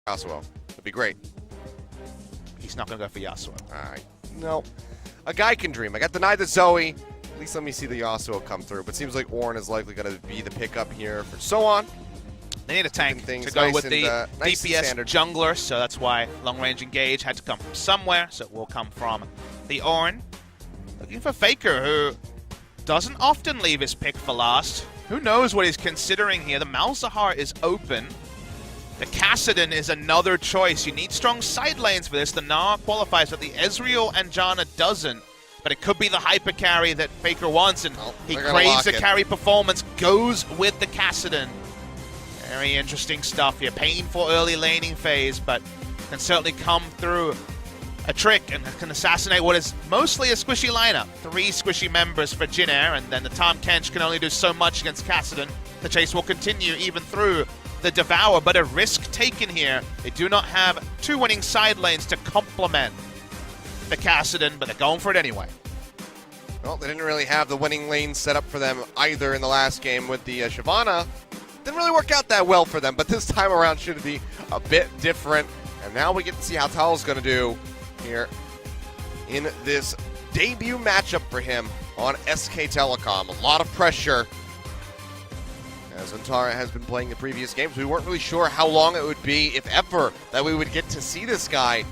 Yasuo. That'd be great. He's not going to go for Yasuo. Alright. No. A guy can dream. I got denied the Zoe. At least let me see the Yasuo come through. But seems like Ornn is likely going to be the pickup here for so on. They need a tank to go nice with and, the nice DPS jungler, so that's why long-range engage had to come from somewhere, so it will come from the Ornn. Looking for Faker, who doesn't often leave his pick for last. Who knows what he's considering here? The Malzahar is open. The Kassadin is another choice. You need strong side lanes for this. The Gnar qualifies, but the Ezreal and Janna doesn't. But it could be the hyper carry that Faker wants, and he craves the carry performance, goes with the Kassadin. Very interesting stuff here. Painful early laning phase, but can certainly come through a trick and can assassinate what is mostly a squishy lineup. 3 squishy members for Jin Air, and then the Tahm Kench can only do so much against Kassadin. The chase will continue even through the Devour, but a risk taken here. They do not have 2 winning side lanes to complement the Kassadin, but they're going for it anyway. Well, they didn't really have the winning lane set up for them either in the last game with the Shyvana. Didn't really work out that well for them, but this time around should be a bit different. And now we get to see how Tal's going to do here in this debut matchup for him on SK Telecom. A lot of pressure. As Antara has been playing the previous games, we weren't really sure how long it would be, if ever, that we would get to see this guy.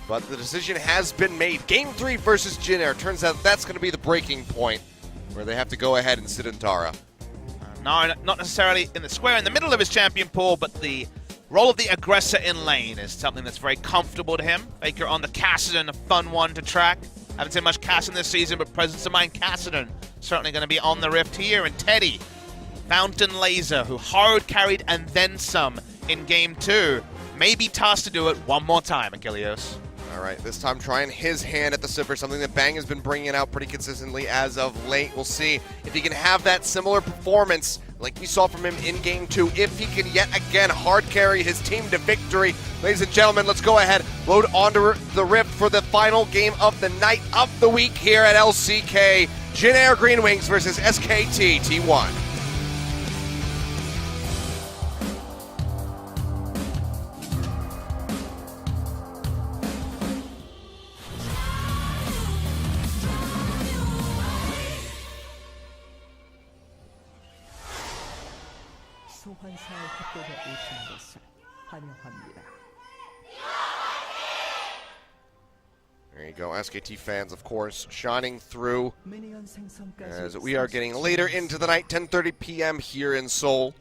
But the decision has been made. Game 3 versus Jin Air. Turns out that's going to be the breaking point where they have to go ahead and sit Antara. No, not necessarily in the square in the middle of his champion pool, but the role of the aggressor in lane is something that's very comfortable to him. Faker on the Kassadin, a fun one to track. Haven't seen much Kassadin this season, but presence of mind Kassadin certainly going to be on the Rift here. And Teddy, Fountain Laser, who hard carried and then some in Game 2, may be tasked to do it one more time, Achilleos. All right, this time trying his hand at the Sipper, something that Bang has been bringing out pretty consistently as of late. We'll see if he can have that similar performance like we saw from him in Game 2, if he can yet again hard carry his team to victory. Ladies and gentlemen, let's go ahead, load onto the Rift for the final game of the night of the week here at LCK. Jin Air GreenWings versus SKT T1. 소환사의 협곡에 오신 것을 환영합니다. There you go, SKT fans, of course, shining through 미니언 생성까지 as we are getting later into the night, 10:30 p.m. here in Seoul.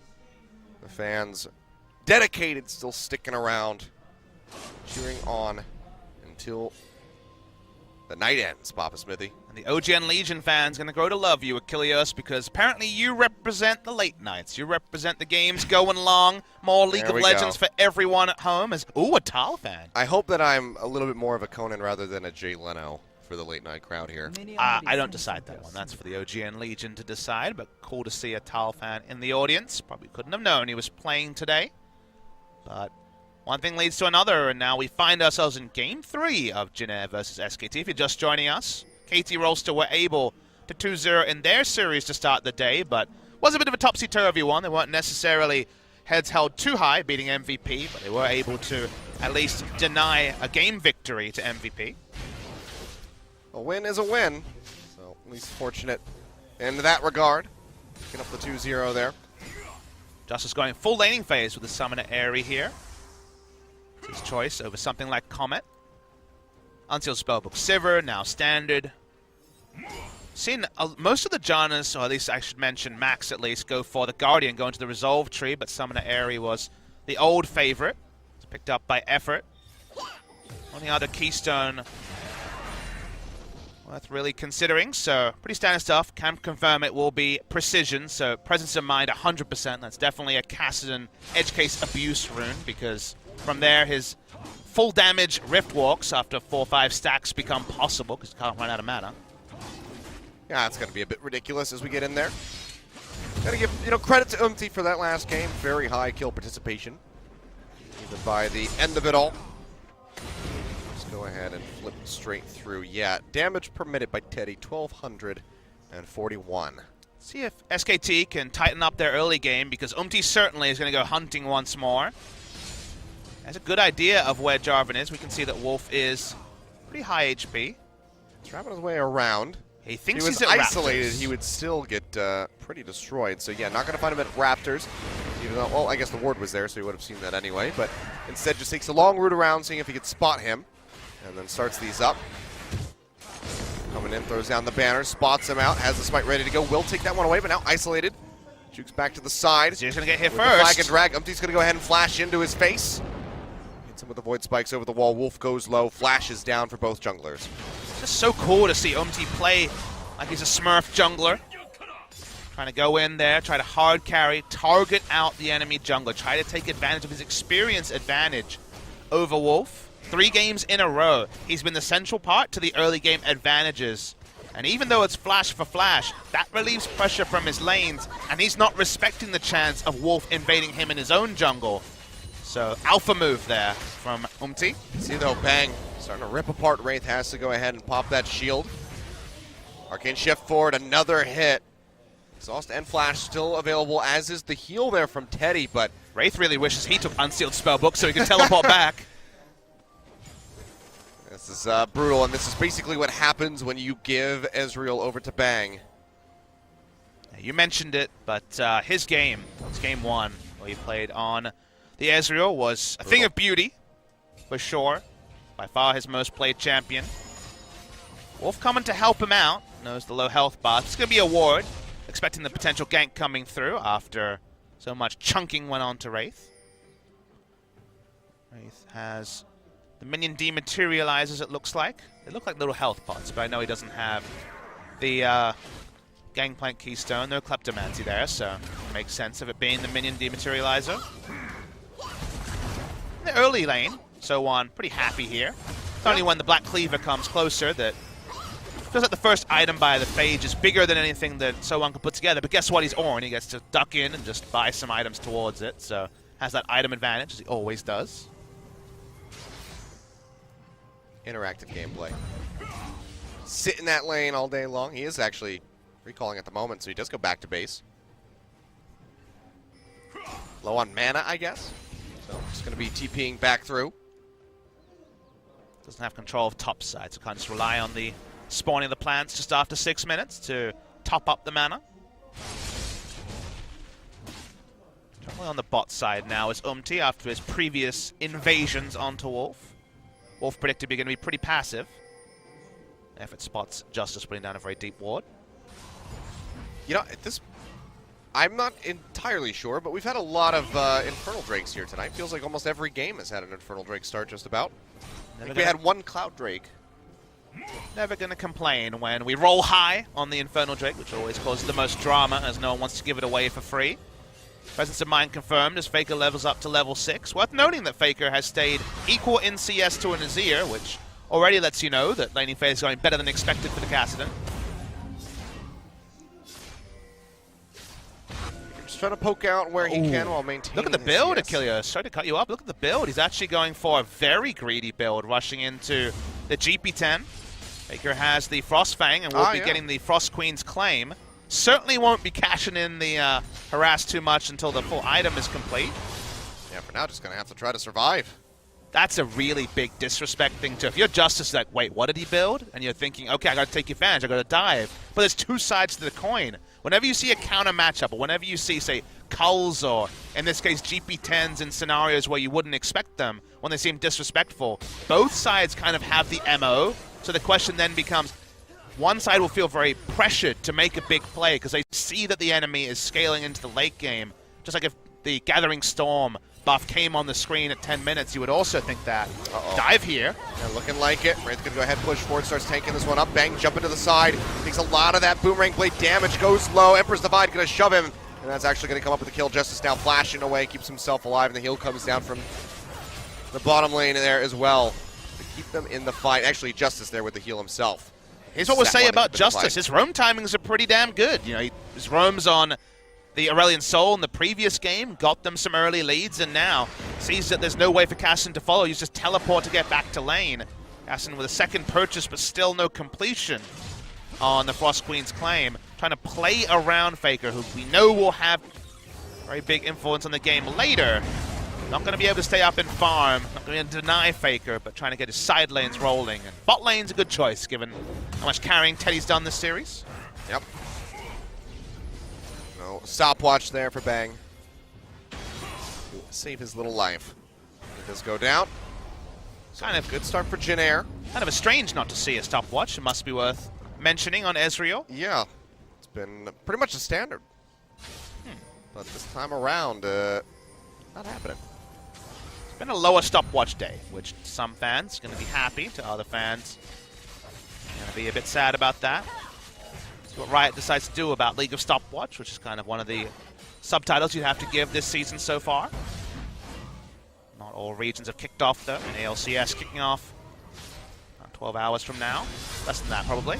The fans dedicated, still sticking around, cheering on until the night ends, Papa Smithy. And the OGN Legion fans going to grow to love you, Achilleos, because apparently you represent the late nights. You represent the games going long, more League of Legends for everyone at home. Ooh, a Tal fan. I hope that I'm a little bit more of a Conan rather than a Jay Leno for the late night crowd here. I don't decide that one. That's for the OGN Legion to decide, but cool to see a Tal fan in the audience. Probably couldn't have known he was playing today. But one thing leads to another, and now we find ourselves in Game 3 of Jin Air versus SKT. If you're just joining us, KT Rolster were able to 2-0 in their series to start the day, but was a bit of a topsy-turvy one. They weren't necessarily heads held too high, beating MVP, but they were able to at least deny a game victory to MVP. A win is a win, so at least fortunate in that regard. Picking up the 2-0 there. Justice going full laning phase with the Summoner Aerie here. His choice over something like Comet. Unsealed Spellbook Sivir, now standard. Seen most of the Jannas, or at least I should mention Max at least, go for the Guardian, go into the Resolve tree, but Summoner Aerie was the old favorite. It's picked up by Effort. Only other Keystone worth really considering, so pretty standard stuff. Can confirm it will be Precision, so Presence of Mind 100%. That's definitely a Kassadin edge case abuse rune, because from there his full damage Rift Walks after 4 or 5 stacks become possible because you can't run out of mana. Yeah, it's going to be a bit ridiculous as we get in there. Got to give credit to Umti for that last game. Very high kill participation, even by the end of it all. Let's go ahead and flip straight through. Yeah, damage permitted by Teddy, 1,241. See if SKT can tighten up their early game, because Umti certainly is going to go hunting once more. Has a good idea of where Jarvan is. We can see that Wolf is pretty high HP. He's wrapping his way around. He thinks If he's he was at isolated, Raptors. he would still get pretty destroyed. So yeah, not going to find him at Raptors. Even though, well, I guess the ward was there, so he would have seen that anyway. But instead just takes a long route around, seeing if he could spot him. And then starts these up. Coming in, throws down the banner, spots him out, has the smite ready to go. Will take that one away, but now isolated. Jukes back to the side. So he's going to get hit With first. the flag and drag. Umpty's going to go ahead and flash into his face. Hits him with the void spikes over the wall. Wolf goes low, flashes down for both junglers. It's just so cool to see Umti play like he's a Smurf jungler. Trying to go in there, try to hard carry, target out the enemy jungler, try to take advantage of his experience advantage over Wolf. 3 games in a row, he's been the central part to the early game advantages. And even though it's flash for flash, that relieves pressure from his lanes, and he's not respecting the chance of Wolf invading him in his own jungle. So, alpha move there from Umti. See though, Bang starting to rip apart Wraith, has to go ahead and pop that shield. Arcane shift forward, another hit. Exhaust and flash still available, as is the heal there from Teddy, but Wraith really wishes he took Unsealed Spellbook so he could teleport back. this is brutal, and this is basically what happens when you give Ezreal over to Bang. You mentioned it, but his game, it's game 1, where he played on the Ezreal, was a thing of beauty, for sure. By far his most played champion. Wolf coming to help him out, knows the low health buff. It's going to be a ward, expecting the potential gank coming through after so much chunking went on to Wraith. Wraith has the minion dematerializers, it looks like. They look like little health pots, but I know he doesn't have the Gangplank Keystone. No Kleptomancy there, so it makes sense of it being the minion dematerializer. In the early lane, So1 pretty happy here. It's only when the Black Cleaver comes closer that feels like the first item by the Phage is bigger than anything that So1 can put together. But guess what? He's Ornn. He gets to duck in and just buy some items towards it. So has that item advantage, as he always does. Interactive gameplay. Sit in that lane all day long. He is actually recalling at the moment, so he does go back to base. Low on mana, I guess. So just going to be TPing back through. Doesn't have control of top side, so can't just rely on the spawning of the plants just after 6 minutes to top up the mana. Only on the bot side now is Umti after his previous invasions onto Wolf. Wolf predicted to be going to be pretty passive. Effort spots Justice putting down a very deep ward. You know, I'm not entirely sure, but we've had a lot of Infernal Drakes here tonight. Feels like almost every game has had an Infernal Drake start just about. I think we had one Cloud Drake. Never going to complain when we roll high on the Infernal Drake, which always causes the most drama as no one wants to give it away for free. Presence of Mind confirmed as Faker levels up to level 6. Worth noting that Faker has stayed equal in CS to an Azir, which already lets you know that laning phase is going better than expected for the Kassadin. Just trying to poke out where he can while maintaining. Look at the build, CS. Achilles. Sorry to cut you up. Look at the build. He's actually going for a very greedy build, rushing into the GP10. Faker has the Frost Fang and will be getting the Frost Queen's claim. Certainly won't be cashing in the harass too much until the full item is complete. Yeah, for now, just going to have to try to survive. That's a really big disrespect thing too. If you're Justice, like, wait, what did he build? And you're thinking, okay, I got to take advantage, I got to dive. But there's two sides to the coin. Whenever you see a counter matchup, or whenever you see, say, Culls, or in this case, GP10s in scenarios where you wouldn't expect them, when they seem disrespectful, both sides kind of have the MO. So the question then becomes, one side will feel very pressured to make a big play because they see that the enemy is scaling into the late game. Just like if the Gathering Storm buff came on the screen at 10 minutes, you would also think that. Dive here. Yeah, looking like it. Wraith gonna go ahead, push forward, starts tanking this one up. Bang, jumping to the side. Takes a lot of that Boomerang Blade damage, goes low. Emperor's Divide gonna shove him, and that's actually gonna come up with the kill. Justice now flashing away, keeps himself alive, and the heal comes down from the bottom lane there as well to keep them in the fight. Actually, Justice there with the heal himself. Here's what we'll say about Justice. His roam timings are pretty damn good. You know, his roams on the Aurelion Soul in the previous game got them some early leads, and now sees that there's no way for Kassadin to follow. He's just teleport to get back to lane. Kassadin with a second purchase, but still no completion on the Frost Queen's claim. Trying to play around Faker, who we know will have very big influence on the game later. Not going to be able to stay up and farm. Not going to deny Faker, but trying to get his side lanes rolling. And bot lane's a good choice, given how much carrying Teddy's done this series. Yep. No stopwatch there for Bang. Save his little life. It does go down. Kind of Good start for Jin Air. Kind of a strange not to see a stopwatch. It must be worth mentioning on Ezreal. Yeah, it's been pretty much a standard. But this time around, not happening. It's been a lower stopwatch day, which some fans are going to be happy, to other fans going to be a bit sad about that. That's what Riot decides to do about League of Stopwatch, which is kind of one of the subtitles you have to give this season so far. Not all regions have kicked off, though, and ALCS kicking off 12 hours from now. Less than that, probably.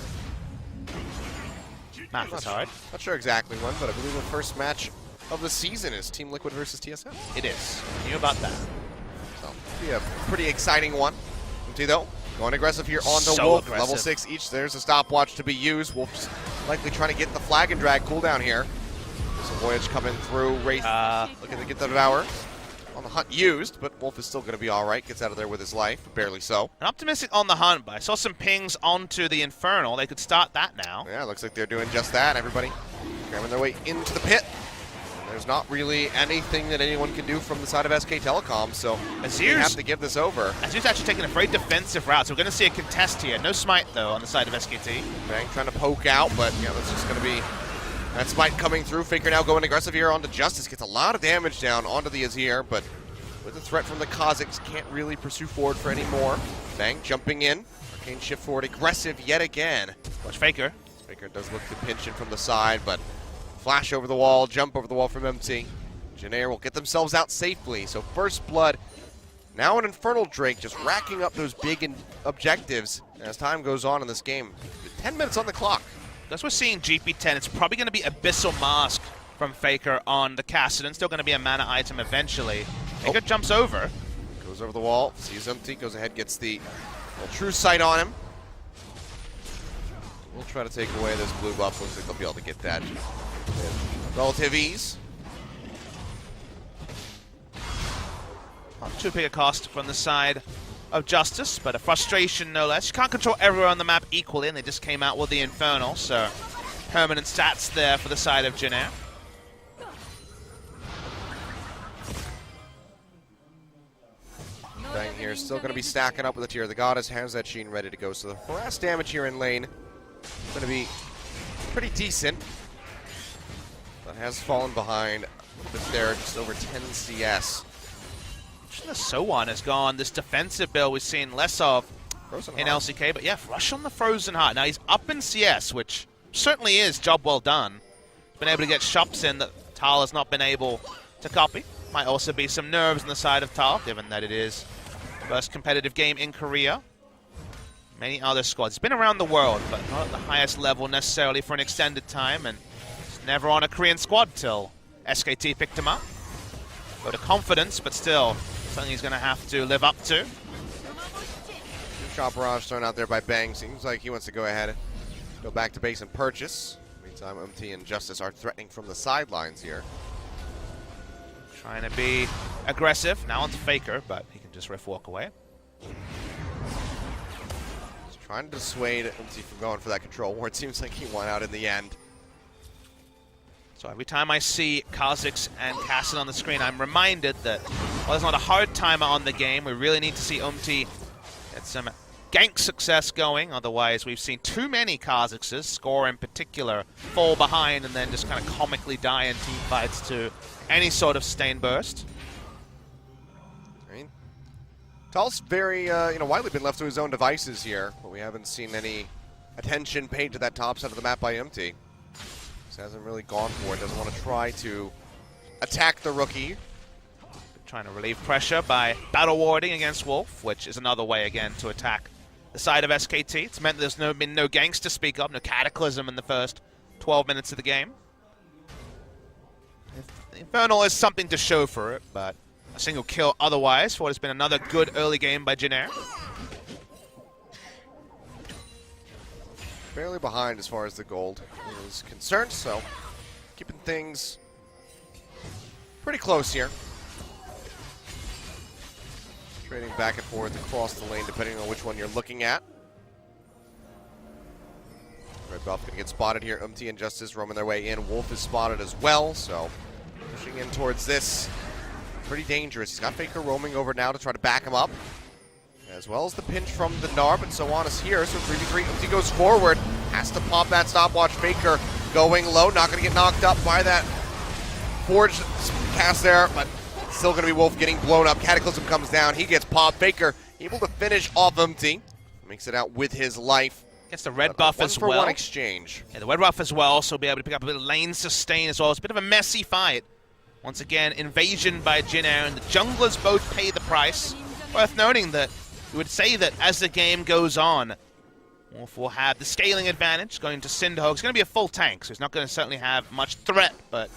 Math is hard. Not sure exactly when, but I believe the first match of the season is Team Liquid versus TSM. It is. I knew about that. So, it'll be a pretty exciting one. MT, though, going aggressive here on the So Wolf. aggressive. Level 6 each. There's a stopwatch to be used. Wolf's likely trying to get the flag and drag cooldown here. There's a Voyage coming through. Wraith looking to get the Devour. On the hunt used, but Wolf is still going to be all right. Gets out of there with his life, barely so. I'm optimistic on the hunt, but I saw some pings onto the Infernal. They could start that now. Yeah, looks like they're doing just that. Everybody grabbing their way into the pit. There's not really anything that anyone can do from the side of SK Telecom, so we have to give this over. Azir's actually taking a very defensive route, so we're going to see a contest here. No smite, though, on the side of SKT. Bang trying to poke out, but yeah, that's just going to be that smite coming through. Faker now going aggressive here onto Justice. Gets a lot of damage down onto the Azir, but with the threat from the Kazakhs, can't really pursue forward for any more. Bang jumping in. Arcane shift forward, aggressive yet again. Watch Faker. Faker does look to pinch in from the side, but flash over the wall, jump over the wall from MT. Jin Air will get themselves out safely. So first blood. Now an Infernal Drake just racking up those big objectives as time goes on in this game. 10 minutes on the clock. As we're seeing GP10, it's probably going to be Abyssal Mask from Faker on the Kassadin. Still going to be a mana item eventually. Faker jumps over. Goes over the wall, sees MT, goes ahead, gets the true sight on him. We'll try to take away this blue buff. Looks like they'll be able to get that with relative ease. Not too big a cost from the side of Justice, but a frustration no less. You can't control everywhere on the map equally, and they just came out with the Infernal, so permanent stats there for the side of Jin Air. Bang here, still going to be stacking up with the Tear of the Goddess. Has that Sheen ready to go, so the harass damage here in lane is going to be pretty decent. But has fallen behind with there just over 10 CS. The Sowan has gone this defensive build we've seen less of Frozen in Heart. LCK, but yeah, rush on the Frozen Heart. Now he's up in CS, which certainly is job well done. He's been able to get shops in that Tal has not been able to copy. Might also be some nerves on the side of Tal, given that it is the first competitive game in Korea. Many other squads. He's been around the world, but not at the highest level necessarily for an extended time, and he's never on a Korean squad till SKT picked him up. Got a confidence, but still something he's going to have to live up to. Shot barrage thrown out there by Bang. Seems like he wants to go ahead, go back to base and purchase. Meantime, MT and Justice are threatening from the sidelines here. Trying to be aggressive. Now onto Faker, but he can just riff walk away. Just trying to dissuade MT from going for that control ward. It seems like he won out in the end. So every time I see Kazakhs and Kassadin on the screen, I'm reminded that while there's not a hard timer on the game, we really need to see UMT get some gank success going. Otherwise, we've seen too many Kazakhs, Score in particular, fall behind and then just kind of comically die in team fights to any sort of stain burst. I mean, Tal's very, widely been left to his own devices here, but we haven't seen any attention paid to that top side of the map by MT. Hasn't really gone for it. Doesn't want to try to attack the rookie. Trying to relieve pressure by battle warding against Wolf, which is another way again to attack the side of SKT. It's meant there's been no ganks to speak of, no cataclysm in the first 12 minutes of the game. Infernal is something to show for it, but a single kill otherwise for what has been another good early game by Jin Air. Barely behind as far as the gold is concerned, so keeping things pretty close here. Trading back and forth across the lane depending on which one you're looking at. Red buff gonna get spotted here. and Justice roaming their way in. Wolf is spotted as well, so pushing in towards this. Pretty dangerous. He's got Faker roaming over now to try to back him up. As well as the pinch from the Gnar, but so on is here. So 3v3, he goes forward. Has to pop that stopwatch. Faker going low. Not going to get knocked up by that Forge cast there, but still going to be Wolf getting blown up. Cataclysm comes down. He gets popped. Faker able to finish off Makes it out with his life. Gets the red buff as well. 1-for-1 exchange. Yeah, the red buff as well, so be able to pick up a bit of lane sustain as well. It's a bit of a messy fight. Once again, invasion by Jin Air, and the junglers both pay the price. Worth noting that you would say that as the game goes on, Wolf will have the scaling advantage going to Cinderhog. It's going to be a full tank, so he's not going to certainly have much threat, but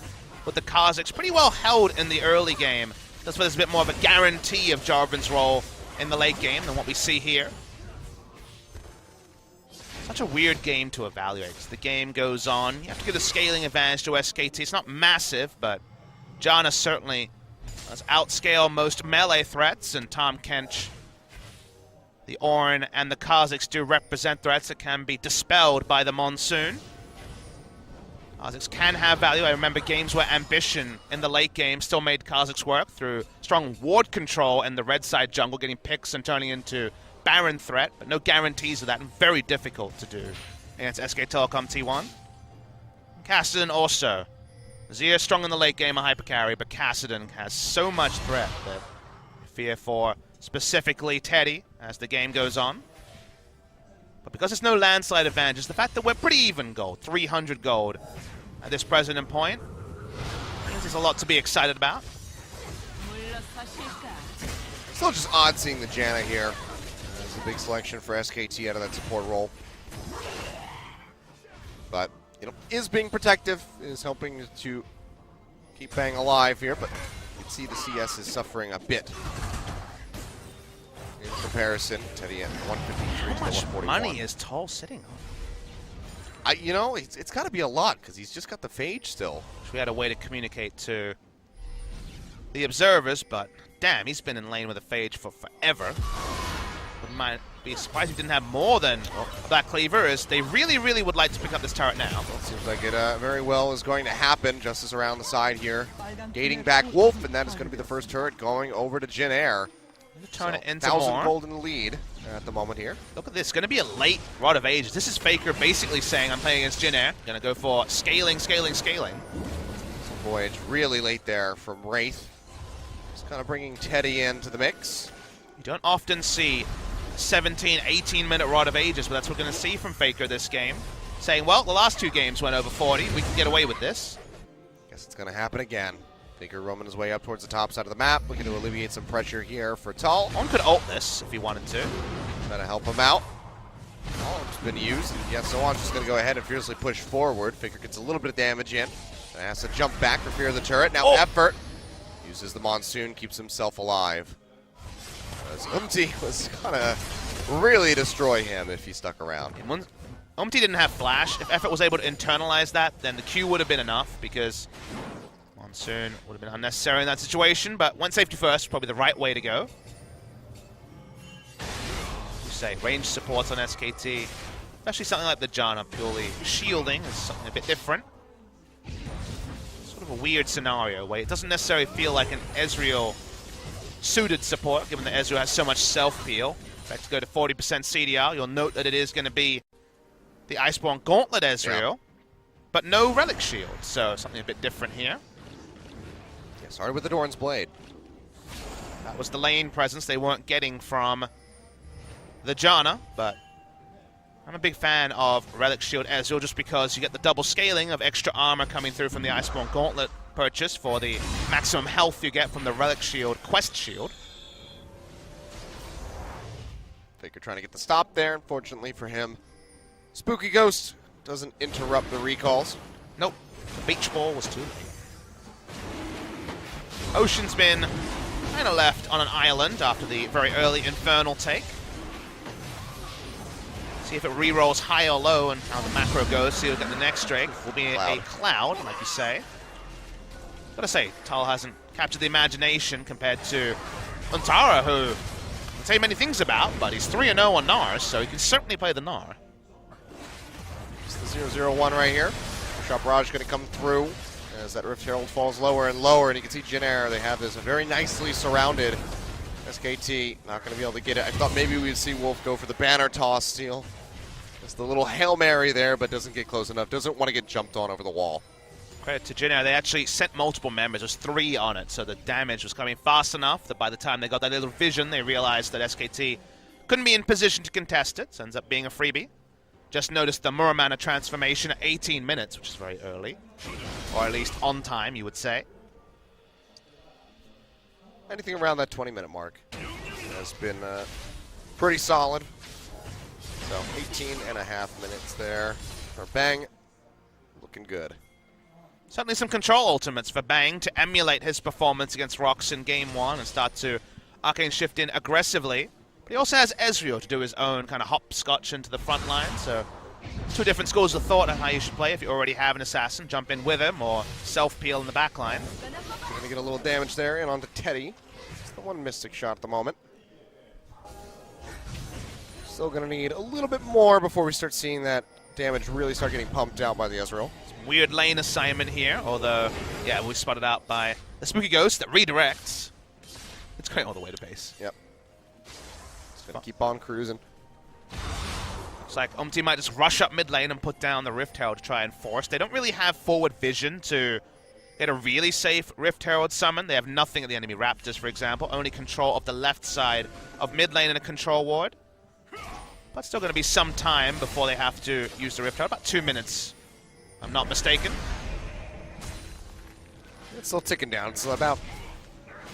with the Kazakhs pretty well held in the early game, that's why there's a bit more of a guarantee of Jarvan's role in the late game than what we see here. Such a weird game to evaluate. As the game goes on, you have to give the scaling advantage to SKT. It's not massive, but Janna certainly does outscale most melee threats, and Tahm Kench, the Ornn, and the Kazakhs do represent threats that can be dispelled by the Monsoon. Kazakhs can have value. I remember games where Ambition in the late game still made Kazakhs work through strong ward control in the red side jungle, getting picks and turning into Baron threat, but no guarantees of that, and very difficult to do against SK Telecom T1. Kassadin also. Zia strong in the late game, a hyper carry, but Kassadin has so much threat that I fear for specifically Teddy as the game goes on. But because there's no landslide advantage, the fact that we're pretty even gold, 300 gold at this present point, means there's a lot to be excited about. Still just odd seeing the Janna here. There's a big selection for SKT out of that support role. But, you know, is being protective, is helping to keep Bang alive here, but you can see the CS is suffering a bit. In comparison, Teddy at 153 to the 141. How much money is Tall sitting on? You know, it's got to be a lot, because he's just got the Phage still. We had a way to communicate to the observers, but damn, he's been in lane with a Phage for forever. Might be surprised if he didn't have more than that Cleaver, as they really, really would like to pick up this turret now. Well, it seems like it very well is going to happen. Justice around the side here, gating back Wolf, and that is going to be the first turret going over to Jin Air. Turn it into 1,000 more. gold in the lead at the moment here. Look at this, it's going to be a late Rod of Ages. This is Faker basically saying, I'm playing against Jin Air. Going to go for scaling, scaling, scaling. Voyage really late there from Wraith. Just kind of bringing Teddy into the mix. You don't often see 17, 18-minute Rod of Ages, but that's what we're going to see from Faker this game. Saying, well, the last two games went over 40. We can get away with this. Guess it's going to happen again. Faker roaming his way up towards the top side of the map, looking to alleviate some pressure here for Tull. One could ult this if he wanted to. Trying to help him out. It's been used. Yeah, so on just going to go ahead and fiercely push forward. Faker gets a little bit of damage in. Has to jump back for fear of the turret. Now Effort uses the Monsoon, keeps himself alive. As was going to really destroy him if he stuck around. Didn't have Flash. If Effort was able to internalize that, then the Q would have been enough, because Monsoon would have been unnecessary in that situation, but went safety first, probably the right way to go. You say, range supports on SKT, especially something like the Janna, purely shielding is something a bit different. Sort of a weird scenario where it doesn't necessarily feel like an Ezreal suited support, given that Ezreal has so much self-peel. In fact, to go to 40% CDR, you'll note that it is going to be the Iceborne Gauntlet Ezreal, but no Relic Shield, so something a bit different here. Yeah, started with the Dorn's Blade. That was the lane presence they weren't getting from the Janna, but I'm a big fan of Relic Shield Ezreal just because you get the double scaling of extra armor coming through from the Iceborne Gauntlet purchase for the maximum health you get from the Relic Shield Quest Shield. Faker trying to get the stop there, unfortunately for him. Spooky Ghost doesn't interrupt the recalls. Nope, the beach ball was too late. Ocean's been kind of left on an island after the very early Infernal take. See if it re-rolls high or low and how the macro goes. See, we'll get the next Drake. Will be a cloud, like you say. Gotta say, Tull hasn't captured the imagination compared to Untara, who I'll tell you many things about, but he's 3-0 on Gnar, so he can certainly play the Gnar. It's the 0-0-1 right here. Shot Barrage going to come through as that Rift Herald falls lower and lower, and you can see Jin Air. They have this very nicely surrounded. SKT not going to be able to get it. I thought maybe we would see Wolf go for the banner toss steal. It's the little Hail Mary there, but doesn't get close enough. Doesn't want to get jumped on over the wall. Credit to Jin Air, they actually sent multiple members. There's 3 on it, so the damage was coming fast enough that by the time they got that little vision, they realized that SKT couldn't be in position to contest it. So ends up being a freebie. Just noticed the Muramana transformation at 18 minutes, which is very early. Or at least on time, you would say. Anything around that 20-minute mark has been pretty solid. So 18.5 minutes there for Bang. Looking good. Certainly some control ultimates for Bang to emulate his performance against Rox in Game 1 and start to Arcane shift in aggressively. But he also has Ezreal to do his own kind of hopscotch into the front line, so 2 different schools of thought on how you should play. If you already have an assassin, jump in with him, or self-peel in the back line. We're going to get a little damage there, and onto Teddy. It's the one Mystic shot at the moment. Still going to need a little bit more before we start seeing that damage really start getting pumped out by the Ezreal. Weird lane assignment here, although, yeah, we spotted out by the Spooky Ghost that redirects. It's going all the way to base. Yep. Just going to keep on cruising. Looks like Umti might just rush up mid lane and put down the Rift Herald to try and force. They don't really have forward vision to get a really safe Rift Herald summon. They have nothing at the enemy Raptors, for example. Only control of the left side of mid lane and a control ward. But still going to be some time before they have to use the Rift Herald. About 2 minutes. I'm not mistaken. It's still ticking down. It's about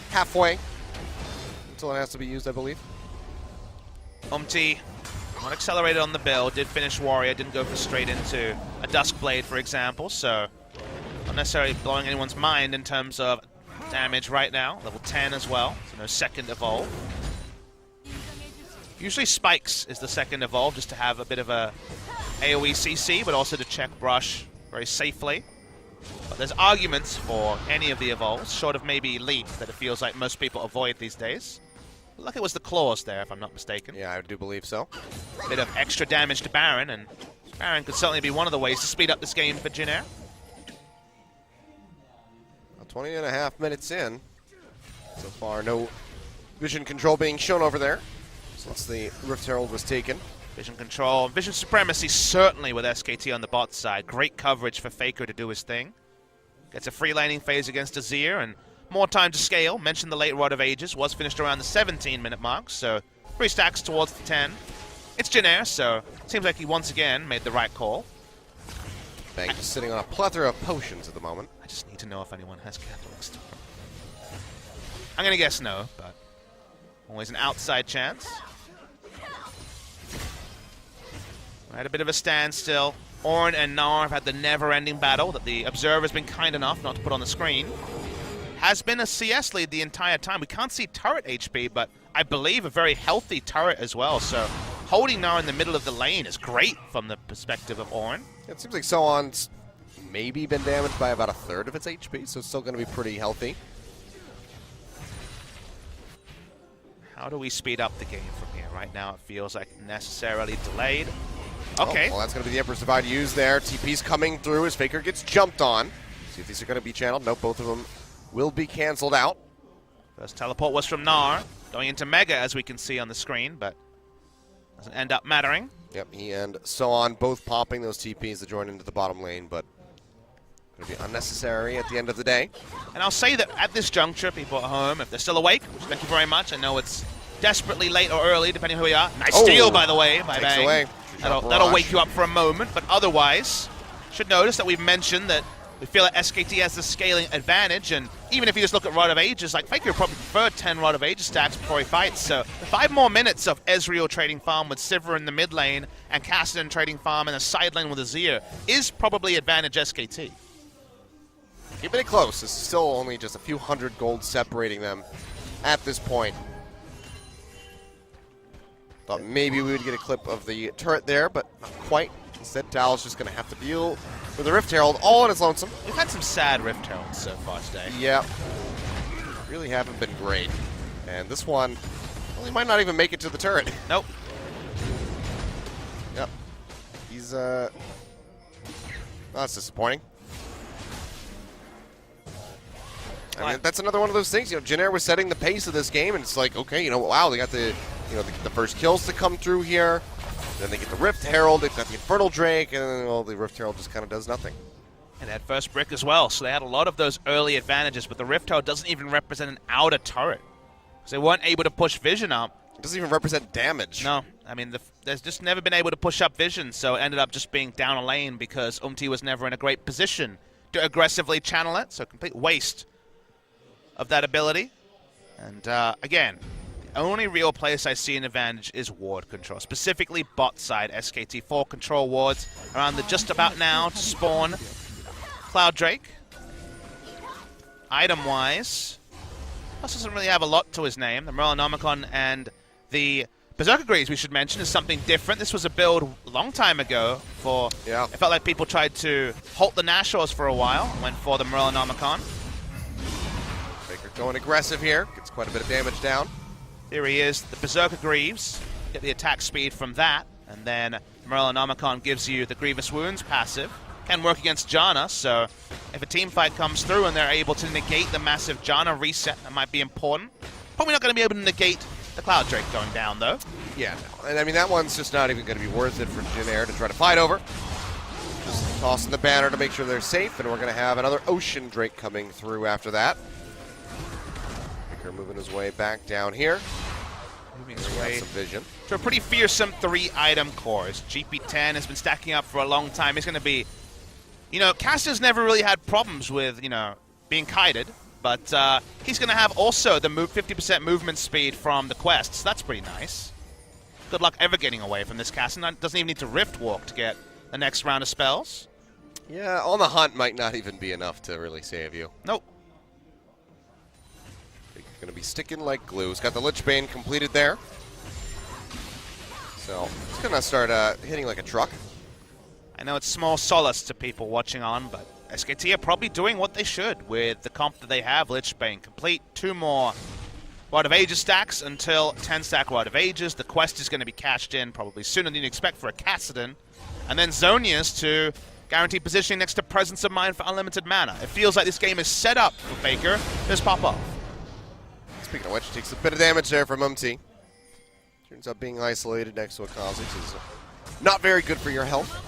halfway until it has to be used, I believe. Umti, not accelerated on the build, did finish Warrior, didn't go for straight into a Duskblade, for example, so not necessarily blowing anyone's mind in terms of damage right now. Level 10 as well, so no second evolve. Usually Spikes is the second evolve, just to have a bit of a AoE CC, but also to check Brush very safely. But there's arguments for any of the evolves, short of maybe Leap, that it feels like most people avoid these days. Like it was the Claws there, if I'm not mistaken. Yeah, I do believe so. Bit of extra damage to Baron, and Baron could certainly be one of the ways to speed up this game for Jin Air. 20.5 minutes in. So far, no vision control being shown over there since the Rift Herald was taken. Vision control, vision supremacy certainly with SKT on the bot side. Great coverage for Faker to do his thing. Gets a free laning phase against Azir and more time to scale. Mentioned the late Rod of Ages was finished around the 17-minute mark, so 3 stacks towards the 10. It's Jin Air, so it seems like he once again made the right call. Bang just sitting on a plethora of potions at the moment. I just need to know if anyone has Catholic Storm. I'm going to guess no, but always an outside chance. We're at a bit of a standstill. Ornn and Gnar have had the never-ending battle that the Observer's been kind enough not to put on the screen. Has been a CS lead the entire time. We can't see turret HP, but I believe a very healthy turret as well. So holding Gnar in the middle of the lane is great from the perspective of Ornn. It seems like Soon's maybe been damaged by about 1/3 of its HP, so it's still going to be pretty healthy. How do we speed up the game from here? Right now it feels like necessarily delayed. Okay. Oh, well, that's going to be the Emperor's Divide used there. TP's coming through as Faker gets jumped on. See if these are going to be channeled. Nope, both of them will be canceled out. First teleport was from Gnar, going into Mega as we can see on the screen, but doesn't end up mattering. Yep, he and Soon both popping those TPs to join into the bottom lane, but going to be unnecessary at the end of the day. And I'll say that at this juncture, people at home, if they're still awake, which thank you very much. I know it's desperately late or early, depending on who we are. Nice steal, by the way, by Takes Bang. away. That'll wake you up for a moment, but otherwise, should notice that we've mentioned that we feel that SKT has the scaling advantage, and even if you just look at Rod of Ages, like Faker probably preferred 10 Rod of Ages stacks before he fights, so 5 more minutes of Ezreal trading farm with Sivir in the mid lane, and Kassadin trading farm in the side lane with Azir is probably advantage SKT. Keeping it close. This is still only just a few hundred gold separating them at this point. Thought maybe we would get a clip of the turret there, but not quite. Instead, Dal's just going to have to deal with the Rift Herald all on its lonesome. We've had some sad Rift Heralds so far today. Yeah. Really haven't been great. And this one Well, he might not even make it to the turret. Nope. Yep. He's, well, that's disappointing. I mean, that's another one of those things. You know, Jin Air was setting the pace of this game, and it's like, okay, you know, wow, they got the, you know, the first kills to come through here. Then they get the Rift Herald. They've got the Infernal Drake, and then, well, the Rift Herald just kind of does nothing. And they had first brick as well, so they had a lot of those early advantages. But the Rift Herald doesn't even represent an outer turret, because they weren't able to push Vision up. It doesn't even represent damage. No, I mean, there's just never been able to push up Vision, so it ended up just being down a lane because was never in a great position to aggressively channel it. So complete waste of that ability. And again, the only real place I see an advantage is ward control, specifically bot side SKT. 4 control wards around the just about now to spawn Cloud Drake. Item-wise, Plus doesn't really have a lot to his name. The Morellonomicon and the Berserker Greaves, we should mention, is something different. This was a build a long time ago for... Yeah. It felt like people tried to halt the Nashors for a while, went for the Morellonomicon. Faker going aggressive here. Gets quite a bit of damage down. Here he is, the Berserker Greaves. Get the attack speed from that. And then the Morellonomicon gives you the Grievous Wounds passive. Can work against Janna, so if a team fight comes through and they're able to negate the massive Janna reset, that might be important. Probably not going to be able to negate the Cloud Drake going down, though. Yeah, no. And I mean, that one's just not even going to be worth it for Jin Air to try to fight over. Just tossing the banner to make sure they're safe, and we're going to have another Ocean Drake coming through after that. Faker moving his way back down here. Moving his way some vision. To a pretty fearsome 3-item cores. GP10 has been stacking up for a long time. He's going to be... You know, Caster's never really had problems with, you know, being kited, but he's going to have also the 50% movement speed from the quests. That's pretty nice. Good luck ever getting away from this Caster. Doesn't even need to Rift Walk to get the next round of spells. Yeah, on the hunt might not even be enough to really save you. Nope. He's going to be sticking like glue. He's got the Lich Bane completed there. So, he's going to start hitting like a truck. I know it's small solace to people watching on, but SKT are probably doing what they should with the comp that they have. Lich Bane complete 2 more Rod of Ages stacks until 10-stack Rod of Ages. The quest is going to be cashed in probably sooner than you'd expect for a Kassadin. And then Zhonya's to guarantee positioning next to Presence of Mind for unlimited mana. It feels like this game is set up for Faker. Just pop off. Speaking of which, takes a bit of damage there from MT. Turns out being isolated next to a Kha'Zix is not very good for your health.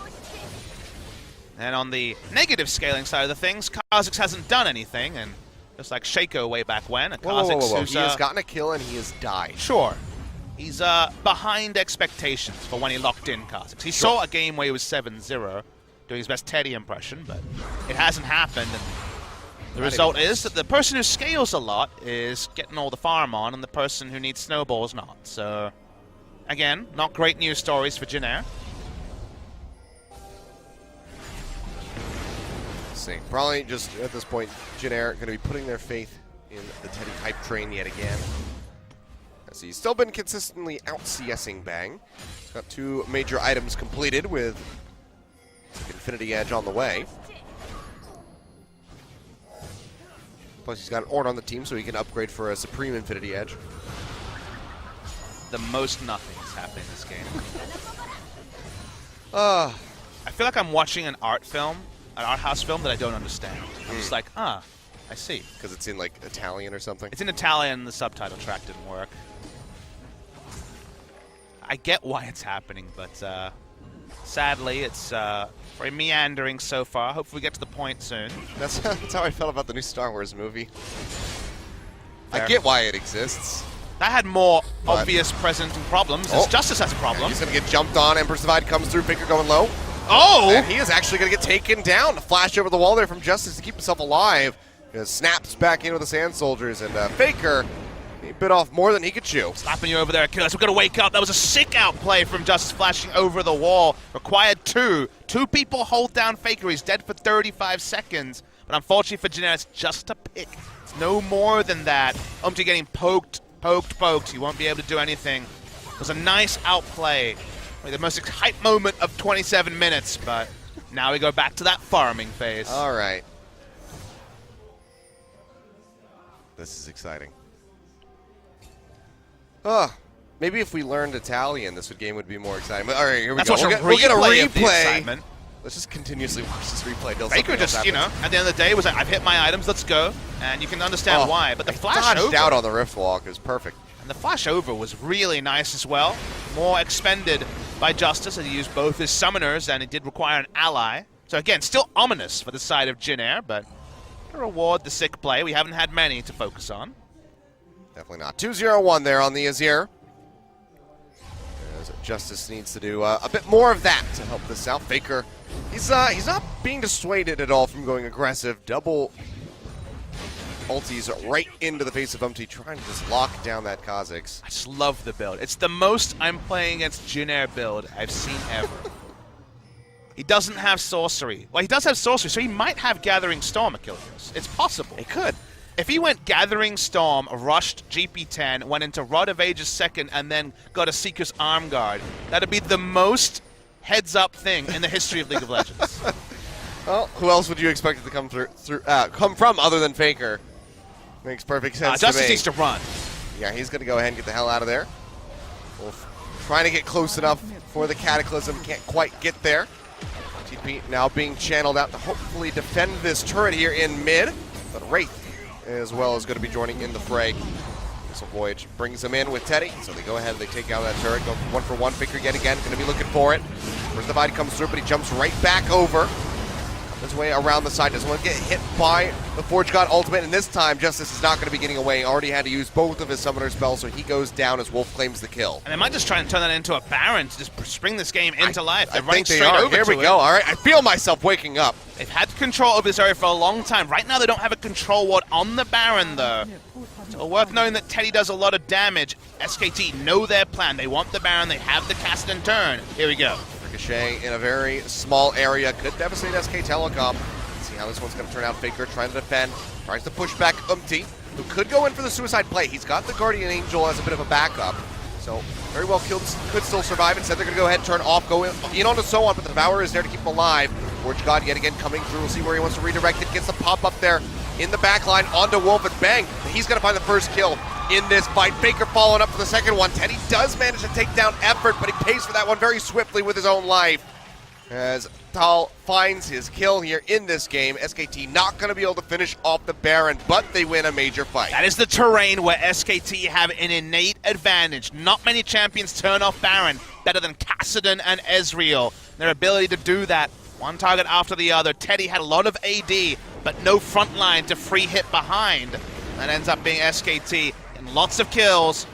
And on the negative scaling side of the things, Kha'Zix hasn't done anything, and just like Shaco way back when, a Kha'Zix who's... He has gotten a kill and he has died. Sure. He's behind expectations for when he locked in Kha'Zix. He saw a game where he was 7-0, doing his best Teddy impression, but it hasn't happened. And the result is that the person who scales a lot is getting all the farm on, and the person who needs snowballs not. So, again, not great news stories for Jin Air. Probably just at this point, Jin Air going to be putting their faith in the Teddy hype train yet again. As he's still been consistently out-CSing Bang. He's got 2 major items completed with Infinity Edge on the way. Plus he's got an Ornn on the team so he can upgrade for a Supreme Infinity Edge. The most nothing is happening in this game. I feel like I'm watching an art film. An art house film that I don't understand. I'm just like, I see. Because it's in, like, Italian or something? It's in Italian, the subtitle track didn't work. I get why it's happening, but sadly, it's very meandering so far. Hopefully we get to the point soon. That's how I felt about the new Star Wars movie. Fair. I get why it exists. That had more obvious present problems. Justice has a problem. He's going to get jumped on. Emperor's Divide comes through. Faker going low. Oh! And he is actually going to get taken down. A flash over the wall there from Justice to keep himself alive. Snaps back in with the Sand Soldiers. And Faker, he bit off more than he could chew. Slapping you over there, Achilles. We're going to wake up. That was a sick outplay from Justice flashing over the wall. Required 2. 2 people hold down Faker. He's dead for 35 seconds. But unfortunately for Jin Air, it's just a pick. It's no more than that. Umti getting poked. He won't be able to do anything. It was a nice outplay. Like the most hype moment of 27 minutes, but now we go back to that farming phase. All right. This is exciting. Maybe if we learned Italian, this game would be more exciting. But, all right, here we Let's go. watch We'll get a replay of the replay. excitement. Let's just continuously watch this replay. Till Faker something else just, you know, happens. at the end of the day was like, I've hit my items, let's go. And you can understand why. But the flash dodged over, out on the Rift Walk is perfect. and the flash over was really nice as well. More expended by Justice as he used both his summoners, and it did require an ally. So again, still ominous for the side of Jin Air, but to reward the sick play. We haven't had many to focus on. Definitely not. 2-0-1 there on the Azir. As Justice needs to do a bit more of that to help this out. Faker, he's not being dissuaded at all from going aggressive. Double ultis right into the face of Umti, trying to just lock down that Kha'Zix. I just love the build. It's the most I'm playing against Jin Air build I've seen ever. He doesn't have sorcery. Well, he does have sorcery, so he might have Gathering Storm, Achilles. It's possible. He could. If he went Gathering Storm, rushed GP10, went into Rod of Ages second, and then got a Seeker's Arm Guard, that'd be the most heads-up thing in the history of League of Legends. Well, who else would you expect it to come from other than Faker? Makes perfect sense to Justice me. needs to run. Yeah, he's going to go ahead and get the hell out of there. Wolf trying to get close enough for the Cataclysm. Can't quite get there. TP now being channeled out to hopefully defend this turret here in mid. But Wraith as well is going to be joining in the fray. Missile Voyage brings them in with Teddy. So they go ahead and they take out that turret. Go 1-for-1. Faker yet again. Going to be looking for it. First Divide comes through, but he jumps right back over. His way around the side. Doesn't want to get hit by the Forge God ultimate, and this time Justice is not going to be getting away. Already had to use both of his summoner spells, so he goes down as Wolf claims the kill. And they might just try and turn that into a Baron to just spring this game into life. They're I running think they straight are. over Here to we it. go. All right, I feel myself waking up. They've had control of this area for a long time. Right now they don't have a control ward on the Baron, though. So worth knowing that Teddy does a lot of damage. SKT know their plan. They want the Baron. They have the cast and turn. Here we go. Ricochet in a very small area could devastate SK Telecom. See how this one's going to turn out. Faker trying to defend. Tries to push back Umti, who could go in for the suicide play. He's got the Guardian Angel as a bit of a backup. So very well killed, could still survive. Instead they're going to go ahead and turn off, go in on to so on, but the Devourer is there to keep him alive. Forge God yet again coming through. We'll see where he wants to redirect it. Gets the pop up there in the back line onto Wolf, and bang! He's going to find the first kill in this fight. Faker following up for the second one. Teddy does manage to take down Effort, but he pays for that one very swiftly with his own life. As Tal finds his kill here in this game. SKT not going to be able to finish off the Baron, but they win a major fight. That is the terrain where SKT have an innate advantage. Not many champions turn off Baron better than Kassadin and Ezreal. Their ability to do that, one target after the other. Teddy had a lot of AD, but no front line to free hit behind. That ends up being SKT in lots of kills,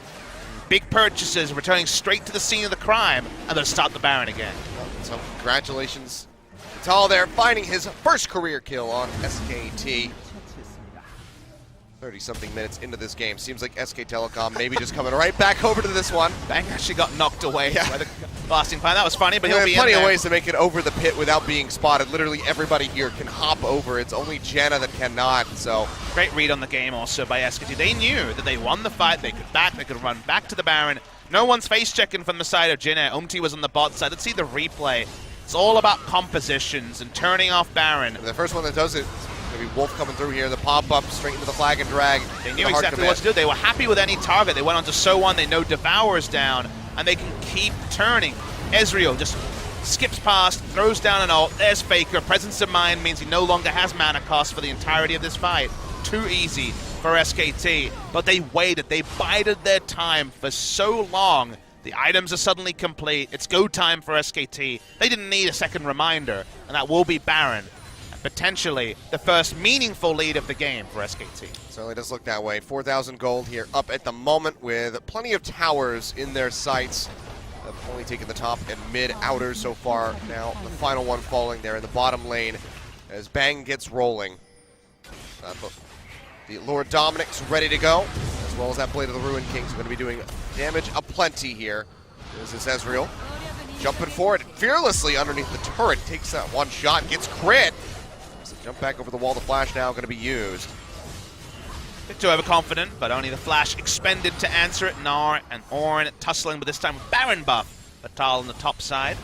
big purchases, returning straight to the scene of the crime, and they'll start the Baron again. So congratulations to Tal there, finding his first career kill on SKT. 30-something minutes into this game. Seems like SK Telecom maybe just coming right back over to this one. Bang actually got knocked away by the blasting plan. That was funny, but he'll be in plenty there. of ways to make it over the pit without being spotted. Literally everybody here can hop over. It's only Janna that cannot, so. Great read on the game also by SKT. They knew that they won the fight. They could run back to the Baron. No one's face-checking from the side of Jin Air. Umti was on the bot side. Let's see the replay. It's all about compositions and turning off Baron. The first one that does it is going to be Wolf coming through here. The pop-up straight into the flag and drag. They knew exactly what to do. They were happy with any target. They went on to So1. They know Devour's down, and they can keep turning. Ezreal just skips past, throws down an ult. There's Faker. Presence of Mind means he no longer has mana cost for the entirety of this fight. Too easy for SKT, but they waited. They bided their time for so long. The items are suddenly complete. It's go time for SKT. They didn't need a second reminder, and that will be Baron. And potentially the first meaningful lead of the game for SKT. Certainly does look that way. 4,000 gold here up at the moment with plenty of towers in their sights. Have only taken the top and mid outers so far. Now the final one falling there in the bottom lane as Bang gets rolling. The Lord Dominic's ready to go, as well as that Blade of the Ruin King's going to be doing damage aplenty here. This is Ezreal jumping forward fearlessly underneath the turret. Takes that one shot, gets crit. So jump back over the wall. The flash now going to be used. Bit too overconfident, but only the flash expended to answer it. Gnar and Ornn tussling, but this time with Baron buff. Fatal on the top side.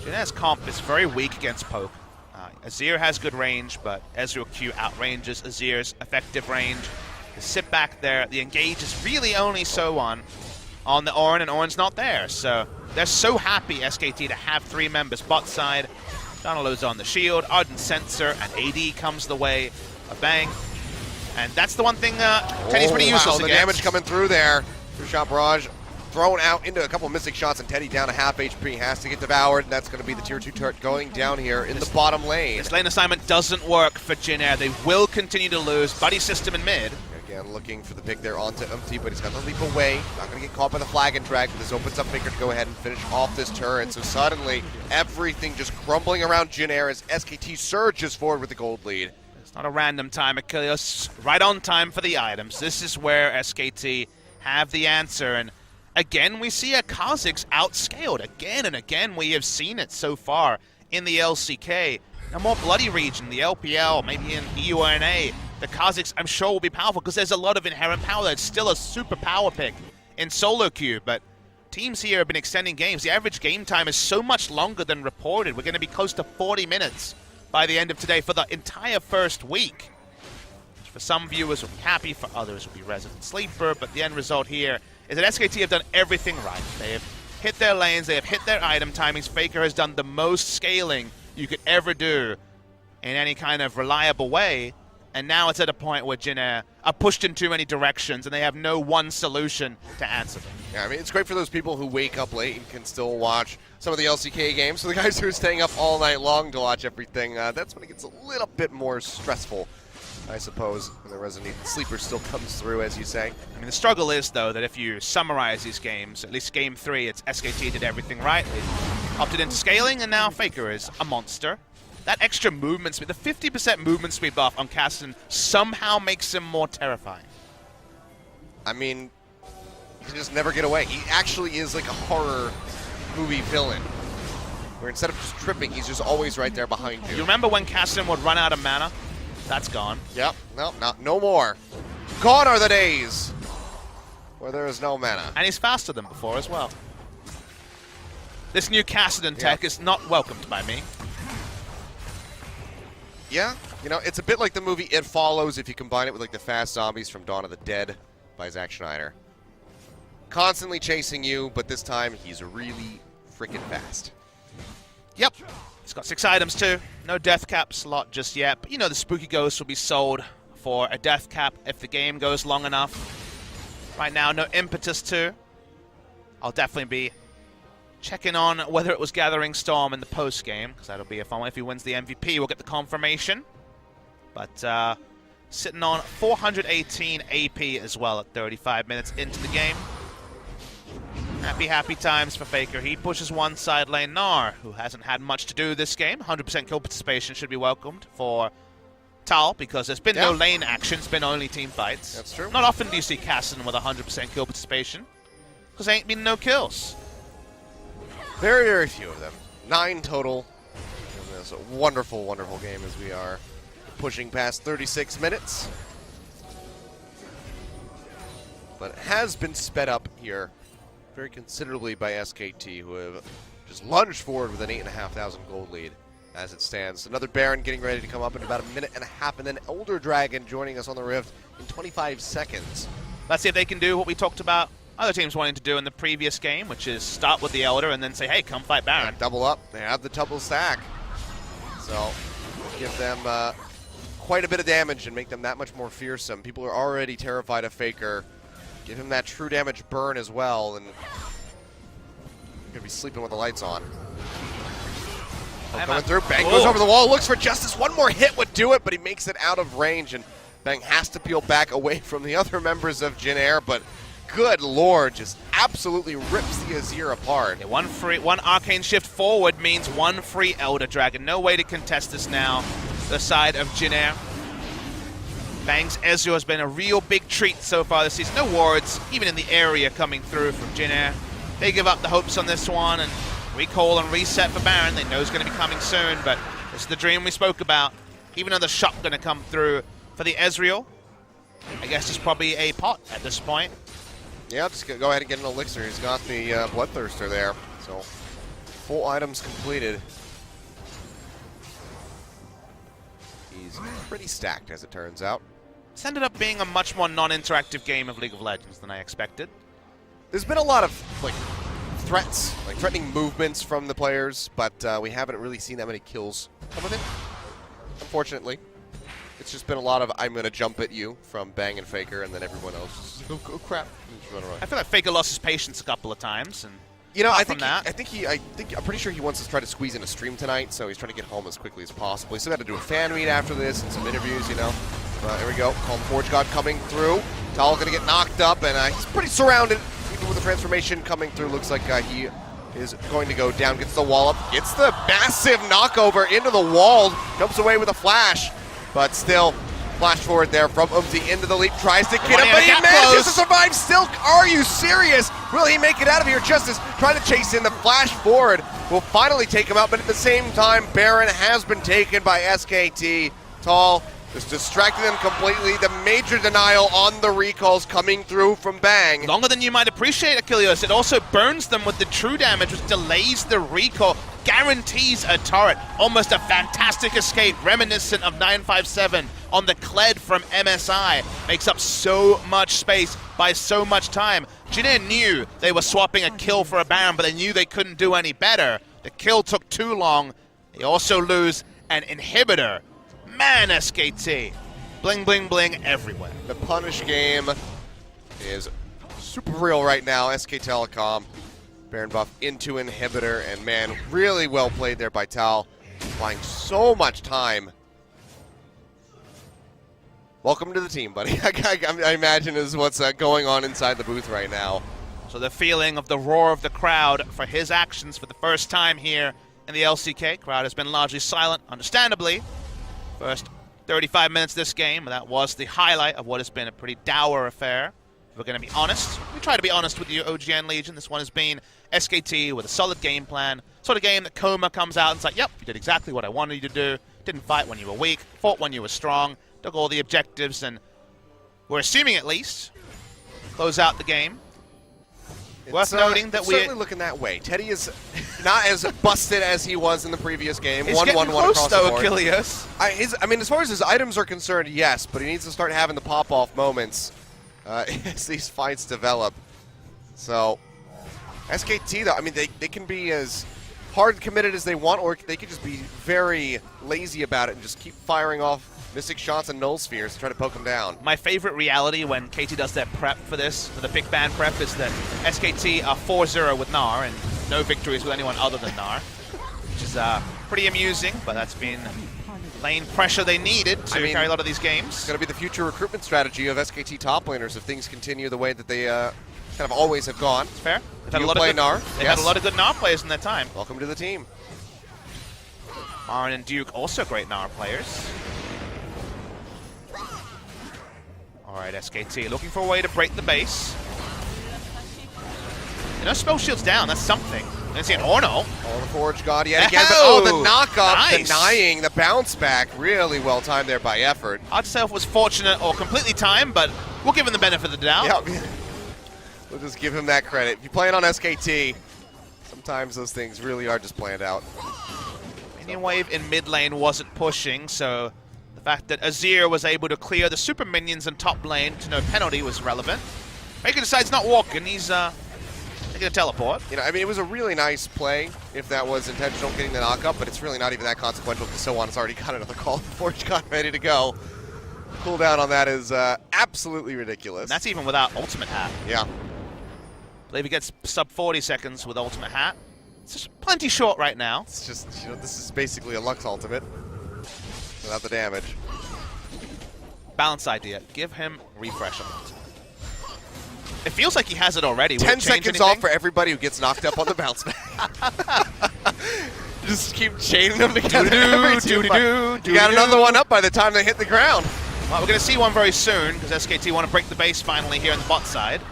Jin Air's comp is very weak against poke. Azir has good range, but Ezreal Q outranges Azir's effective range. They sit back there. The engage is really only so on the Orin, and Orin's not there. So they're so happy, SKT, to have 3 members bot side. Donalo's on the shield, Ardent Sensor, and AD comes the way of Bang. And that's the one thing Teddy's pretty useless the against. damage coming through there. Two-shot barrage thrown out into a couple of missing shots, and Teddy down to half HP, has to get devoured, and that's going to be the tier 2 turret going down here in the bottom lane. This lane assignment doesn't work for Jin Air. They will continue to lose. Buddy system in mid. Again, looking for the pick there onto Umpty, but he's got to leap away. Not going to get caught by the flag and drag, but this opens up Faker to go ahead and finish off this turret. So suddenly, everything just crumbling around Jin Air as SKT surges forward with the gold lead. It's not a random time, Achilles. Right on time for the items. This is where SKT have the answer, and again, we see a Kha'Zix outscaled. Again and again, we have seen it so far in the LCK. A more bloody region, the LPL, maybe in EURNA. The Kha'Zix, I'm sure, will be powerful because there's a lot of inherent power. It's still a super power pick in solo queue, but teams here have been extending games. The average game time is so much longer than reported. We're going to be close to 40 minutes by the end of today for the entire first week. Which for some viewers will be happy, for others will be resident sleeper, but the end result here is that SKT have done everything right. They have hit their lanes, they have hit their item timings. Faker has done the most scaling you could ever do in any kind of reliable way. And now it's at a point where Jin Air are pushed in too many directions and they have no one solution to answer them. Yeah, I mean, it's great for those people who wake up late and can still watch some of the LCK games. For the guys who are staying up all night long to watch everything, that's when it gets a little bit more stressful, I suppose, when the resident sleeper still comes through, as you say. I mean, the struggle is, though, that if you summarize these games, at least Game 3, it's SKT did everything right. They opted into scaling, and now Faker is a monster. That extra movement speed, the 50% movement speed buff on Cassidy somehow makes him more terrifying. I mean, he can just never get away. He actually is like a horror movie villain, where instead of just tripping, he's just always right there behind you. You remember when Cassidy would run out of mana? That's gone. Yep, no more. Gone are the days where there is no mana. And he's faster than before as well. This new Cassidy tech is not welcomed by me. Yeah, you know, it's a bit like the movie It Follows if you combine it with like the fast zombies from Dawn of the Dead by Zack Snyder. Constantly chasing you, but this time he's really freaking fast. Yep. He's got 6 items too. No death cap slot just yet, but you know the spooky ghost will be sold for a death cap if the game goes long enough. Right now, no impetus too. I'll definitely be checking on whether it was Gathering Storm in the post-game, because that'll be a fun one. If he wins the MVP, we'll get the confirmation. But sitting on 418 AP as well at 35 minutes into the game. Happy times for Faker. He pushes one side lane. Gnar, who hasn't had much to do this game. 100% kill participation should be welcomed for Tal, because there's been no lane action. It's been only team fights. That's true. Not often do you see Cassidy with 100% kill participation, because there ain't been no kills. Very, very few of them. 9 total. And it's a wonderful, wonderful game as we are pushing past 36 minutes. But it has been sped up here very considerably by SKT, who have just lunged forward with an 8,500 gold lead as it stands. Another Baron getting ready to come up in about a minute and a half, and then Elder Dragon joining us on the Rift in 25 seconds. Let's see if they can do what we talked about other teams wanting to do in the previous game, which is start with the Elder and then say, hey, come fight Baron. Double up. They have the double stack. So give them quite a bit of damage and make them that much more fearsome. People are already terrified of Faker. Give him that true damage burn as well, and you're going to be sleeping with the lights on. Coming through. Bang goes over the wall, looks for Justice. One more hit would do it, but he makes it out of range, and Bang has to peel back away from the other members of Jin Air, but good lord, just absolutely rips the Azir apart. Yeah, one arcane shift forward means one free Elder Dragon. No way to contest this now, the side of Jin Air. Bang's Ezreal has been a real big treat so far this season. No wards, even in the area, coming through from Jin Air. They give up the hopes on this one and recall and reset for Baron. They know it's going to be coming soon, but this is the dream we spoke about. Even another shot going to come through for the Ezreal. I guess it's probably a pot at this point. Yeah, just go ahead and get an elixir. He's got the Bloodthirster there. So, full items completed. He's pretty stacked, as it turns out. This ended up being a much more non-interactive game of League of Legends than I expected. There's been a lot of like threats, like threatening movements from the players, but we haven't really seen that many kills come with it. Unfortunately, it's just been a lot of "I'm going to jump at you" from Bang and Faker, and then everyone else just, oh crap, and just run away. I feel like Faker lost his patience a couple of times, and you know, I'm pretty sure he wants to try to squeeze in a stream tonight, so he's trying to get home as quickly as possible. He's still got to do a fan meet after this and some interviews, you know. Here we go, Calm Forge God coming through. Tal going to get knocked up, and he's pretty surrounded. Even with the transformation coming through, looks like he is going to go down. Gets the wall up, gets the massive knockover into the wall, jumps away with a flash, but still, flash forward there from Umzi into the leap, tries to get him, but he manages to survive still. Are you serious? Will he make it out of here? Justice trying to chase in the flash forward. Will finally take him out, but at the same time, Baron has been taken by SKT. Tal just distracting them completely. The major denial on the recalls coming through from Bang. Longer than you might appreciate, Achilles. It also burns them with the true damage, which delays the recall, guarantees a turret. Almost a fantastic escape, reminiscent of 957 on the Kled from MSI. Makes up so much space by so much time. Jin knew they were swapping a kill for a Baron, but they knew they couldn't do any better. The kill took too long. They also lose an inhibitor. Man, SKT. Bling, bling, bling everywhere. The punish game is super real right now. SK Telecom, Baron buff into inhibitor, and man, really well played there by Tal. Applying so much time. Welcome to the team, buddy. I imagine is what's going on inside the booth right now. So the feeling of the roar of the crowd for his actions for the first time here in the LCK. Crowd has been largely silent, understandably. First 35 minutes of this game, that was the highlight of what has been a pretty dour affair. If we're going to be honest, we try to be honest with you, OGN Legion. This one has been SKT with a solid game plan. Sort of game that Koma comes out and it's like, yep, you did exactly what I wanted you to do. Didn't fight when you were weak, fought when you were strong, took all the objectives, and we're assuming at least close out the game. Worth noting that we're certainly looking that way. Teddy is not as busted as he was in the previous game. He's getting close, though, Achilles. I mean, as far as his items are concerned, yes, but he needs to start having the pop-off moments as these fights develop. So, SKT, though, I mean, they can be as hard committed as they want, or they could just be very lazy about it and just keep firing off Mystic shots and Null Spheres to try to poke him down. My favorite reality when KT does their prep for this, for the big ban prep, is that SKT are 4-0 with Gnar and no victories with anyone other than Gnar, which is pretty amusing, but that's been lane pressure they needed to carry a lot of these games. It's going to be the future recruitment strategy of SKT top laners if things continue the way that they kind of always have gone. It's fair. They've had a lot of good Gnar players in their time. Welcome to the team. Marin and Duke, also great Gnar players. Alright, SKT looking for a way to break the base. You know, spell shield's down, that's something. Let's see an Orno. Oh, the Forge God yet again, but the knock-up, denying the bounce back. Really well timed there by Effort. I'd say if it was fortunate or completely timed, but we'll give him the benefit of the doubt. Yeah, we'll just give him that credit. If you play it on SKT, sometimes those things really are just planned out. Minion wave in mid lane wasn't pushing, so the fact that Azir was able to clear the super minions in top lane to no penalty was relevant. Faker decides not walking, he's taking a teleport. You know, I mean, it was a really nice play if that was intentional, getting the knock-up, but it's really not even that consequential because Sohan has already got another call. Forge got ready to go. Cooldown on that is absolutely ridiculous. And that's even without ultimate hat. Yeah. I believe he gets sub 40 seconds with ultimate hat. It's just plenty short right now. It's just, you know, this is basically a Lux ultimate without the damage. Balance idea. Give him refresh on it. It feels like he has it already. 10 seconds off for everybody who gets knocked up on the bounce back. Just keep chaining them together. You got another one up by the time they hit the ground. Well, we're going to see one very soon because SKT want to break the base finally here on the bot side.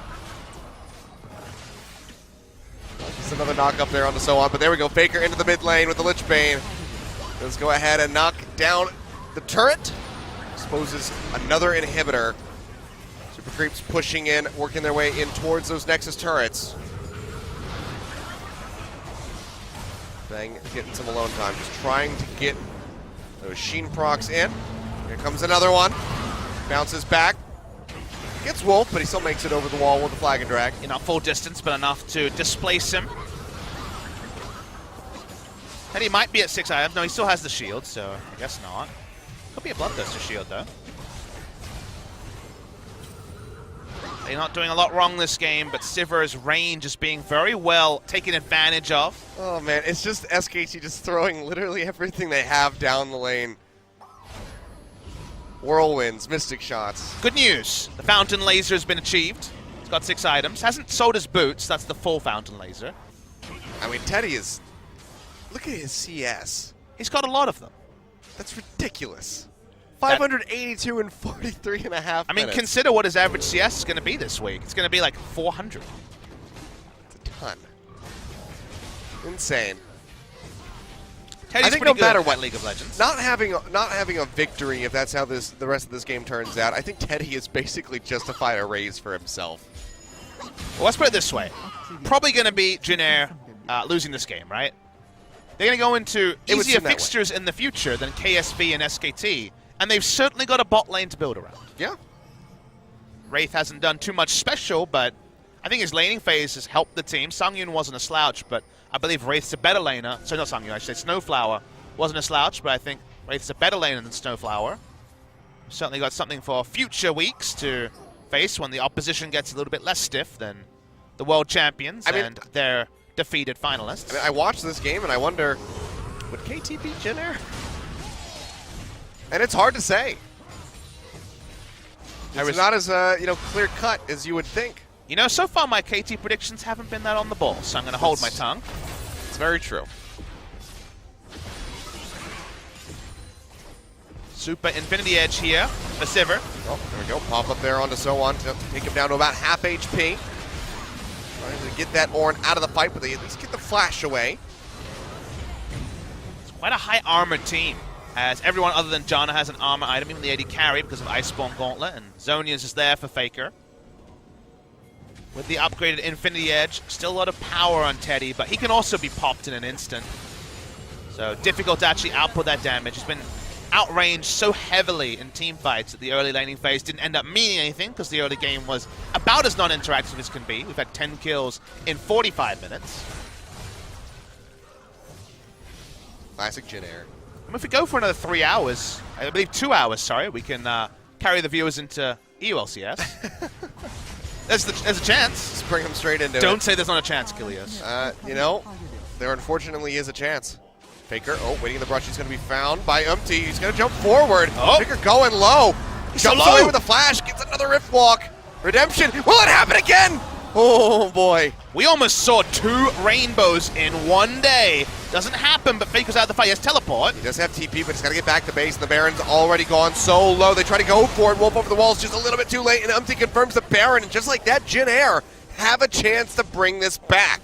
Just another knock up there on the Sohan, but there we go. Faker into the mid lane with the Lich Bane. Let's go ahead and knock down the turret. Exposes another inhibitor. Super Creeps pushing in, working their way in towards those Nexus turrets. Bang getting some alone time, just trying to get those Sheen procs in. Here comes another one. Bounces back. Gets Wolf, but he still makes it over the wall with the flag and drag. Not full distance, but enough to displace him. And he might be at 6 items. No, he still has the shield, so I guess not. Could be a Bloodthirster shield, though. They're not doing a lot wrong this game, but Sivir's range is being very well taken advantage of. Oh, man, it's just SKT just throwing literally everything they have down the lane. Whirlwinds, Mystic Shots. Good news. The Fountain Laser has been achieved. He's got 6 items. Hasn't sold his boots. That's the full Fountain Laser. I mean, Teddy is... Look at his CS. He's got a lot of them. That's ridiculous. 582 and 43 and a half I mean, minutes. consider what his average CS is going to be this week. It's going to be like 400. It's a ton. Insane. Teddy's I think pretty no good matter at what, League of Legends. Not having a victory, if that's how the rest of this game turns out, I think Teddy has basically justified a raise for himself. Well, let's put it this way. Probably going to be Jin losing this game, right? They're going to go into easier fixtures in the future than KSV and SKT, and they've certainly got a bot lane to build around. Yeah. Wraith hasn't done too much special, but I think his laning phase has helped the team. Sangyun wasn't a slouch, but I believe Wraith's a better laner. So not Sangyun, I should say Snowflower wasn't a slouch, but I think Wraith's a better laner than Snowflower. Certainly got something for future weeks to face when the opposition gets a little bit less stiff than the world champions and their defeated finalists. I mean, I watched this game and I wonder, would KT beat Jin Air? And it's hard to say. It's not as clear cut as you would think. You know, so far my KT predictions haven't been that on the ball, so I'm going to hold my tongue. It's very true. Super Infinity Edge here for Sivir. Oh, there we go. Pop up there onto So-On to take him down to about half HP. Trying to get that Ornn out of the fight, but they at least get the flash away. It's quite a high armored team, as everyone other than Janna has an armor item, even the AD carry because of Iceborne Gauntlet, and Zhonya's is there for Faker. With the upgraded Infinity Edge, still a lot of power on Teddy, but he can also be popped in an instant. So difficult to actually output that damage. He's been outranged so heavily in team fights that the early laning phase didn't end up meaning anything because the early game was about as non-interactive as can be. We've had 10 kills in 45 minutes. Classic Jin Air. And if we go for another 3 hours, I believe 2 hours, sorry, we can carry the viewers into EULCS. There's a chance. Just bring him straight into it. Don't say there's not a chance, Kilios. There unfortunately is a chance. Faker, waiting in the brush. He's going to be found by Umti. He's going to jump forward. Oh. Faker going low. He's Jumps so low. away with a flash. Gets another Rift Walk. Redemption. Will it happen again? Oh, boy. We almost saw 2 rainbows in one day. Doesn't happen, but Faker's out of the fight. He has teleport. He does have TP, but he's got to get back to base. And the Baron's already gone so low. They try to go for it. Wolf over the walls just a little bit too late. And Umti confirms the Baron. And just like that, Jin Air have a chance to bring this back.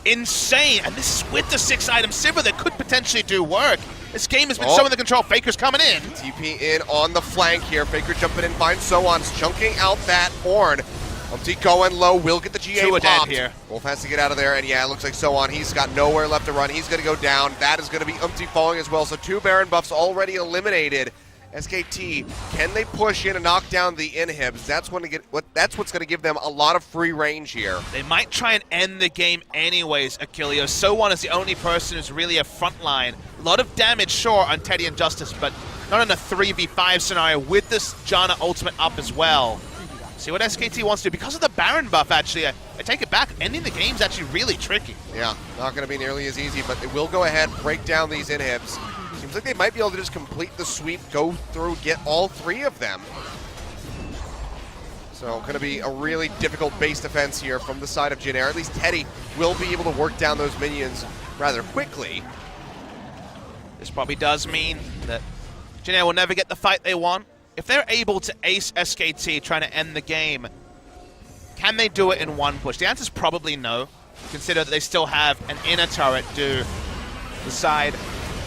Insane. And this is with the 6 item Sivir that could potentially do work. This game has been so under control. Faker's coming in. TP in on the flank here. Faker jumping in, finds So-On's chunking out that Ornn. Umti going low, will get the GA 2 are dead popped. here. Wolf has to get out of there, and yeah, it looks like So-On. He's got nowhere left to run. He's going to go down. That is going to be Umti falling as well. So 2 Baron buffs already eliminated. SKT, can they push in and knock down the inhibs? That's what's going to give them a lot of free range here. They might try and end the game anyways, Achilles. So-On is the only person who's really a front line. A lot of damage, sure, on Teddy and Justice, but not in a 3v5 scenario with this Janna ultimate up as well. See what SKT wants to do. Because of the Baron buff, actually, I take it back. Ending the game's actually really tricky. Yeah, not going to be nearly as easy, but they will go ahead, break down these inhibs. Seems like they might be able to just complete the sweep, go through, get all 3 of them. So going to be a really difficult base defense here from the side of Jin Air. At least Teddy will be able to work down those minions rather quickly. This probably does mean that Jin Air will never get the fight they want. If they're able to ace SKT trying to end the game, can they do it in one push? The answer is probably no. Consider that they still have an inner turret to the side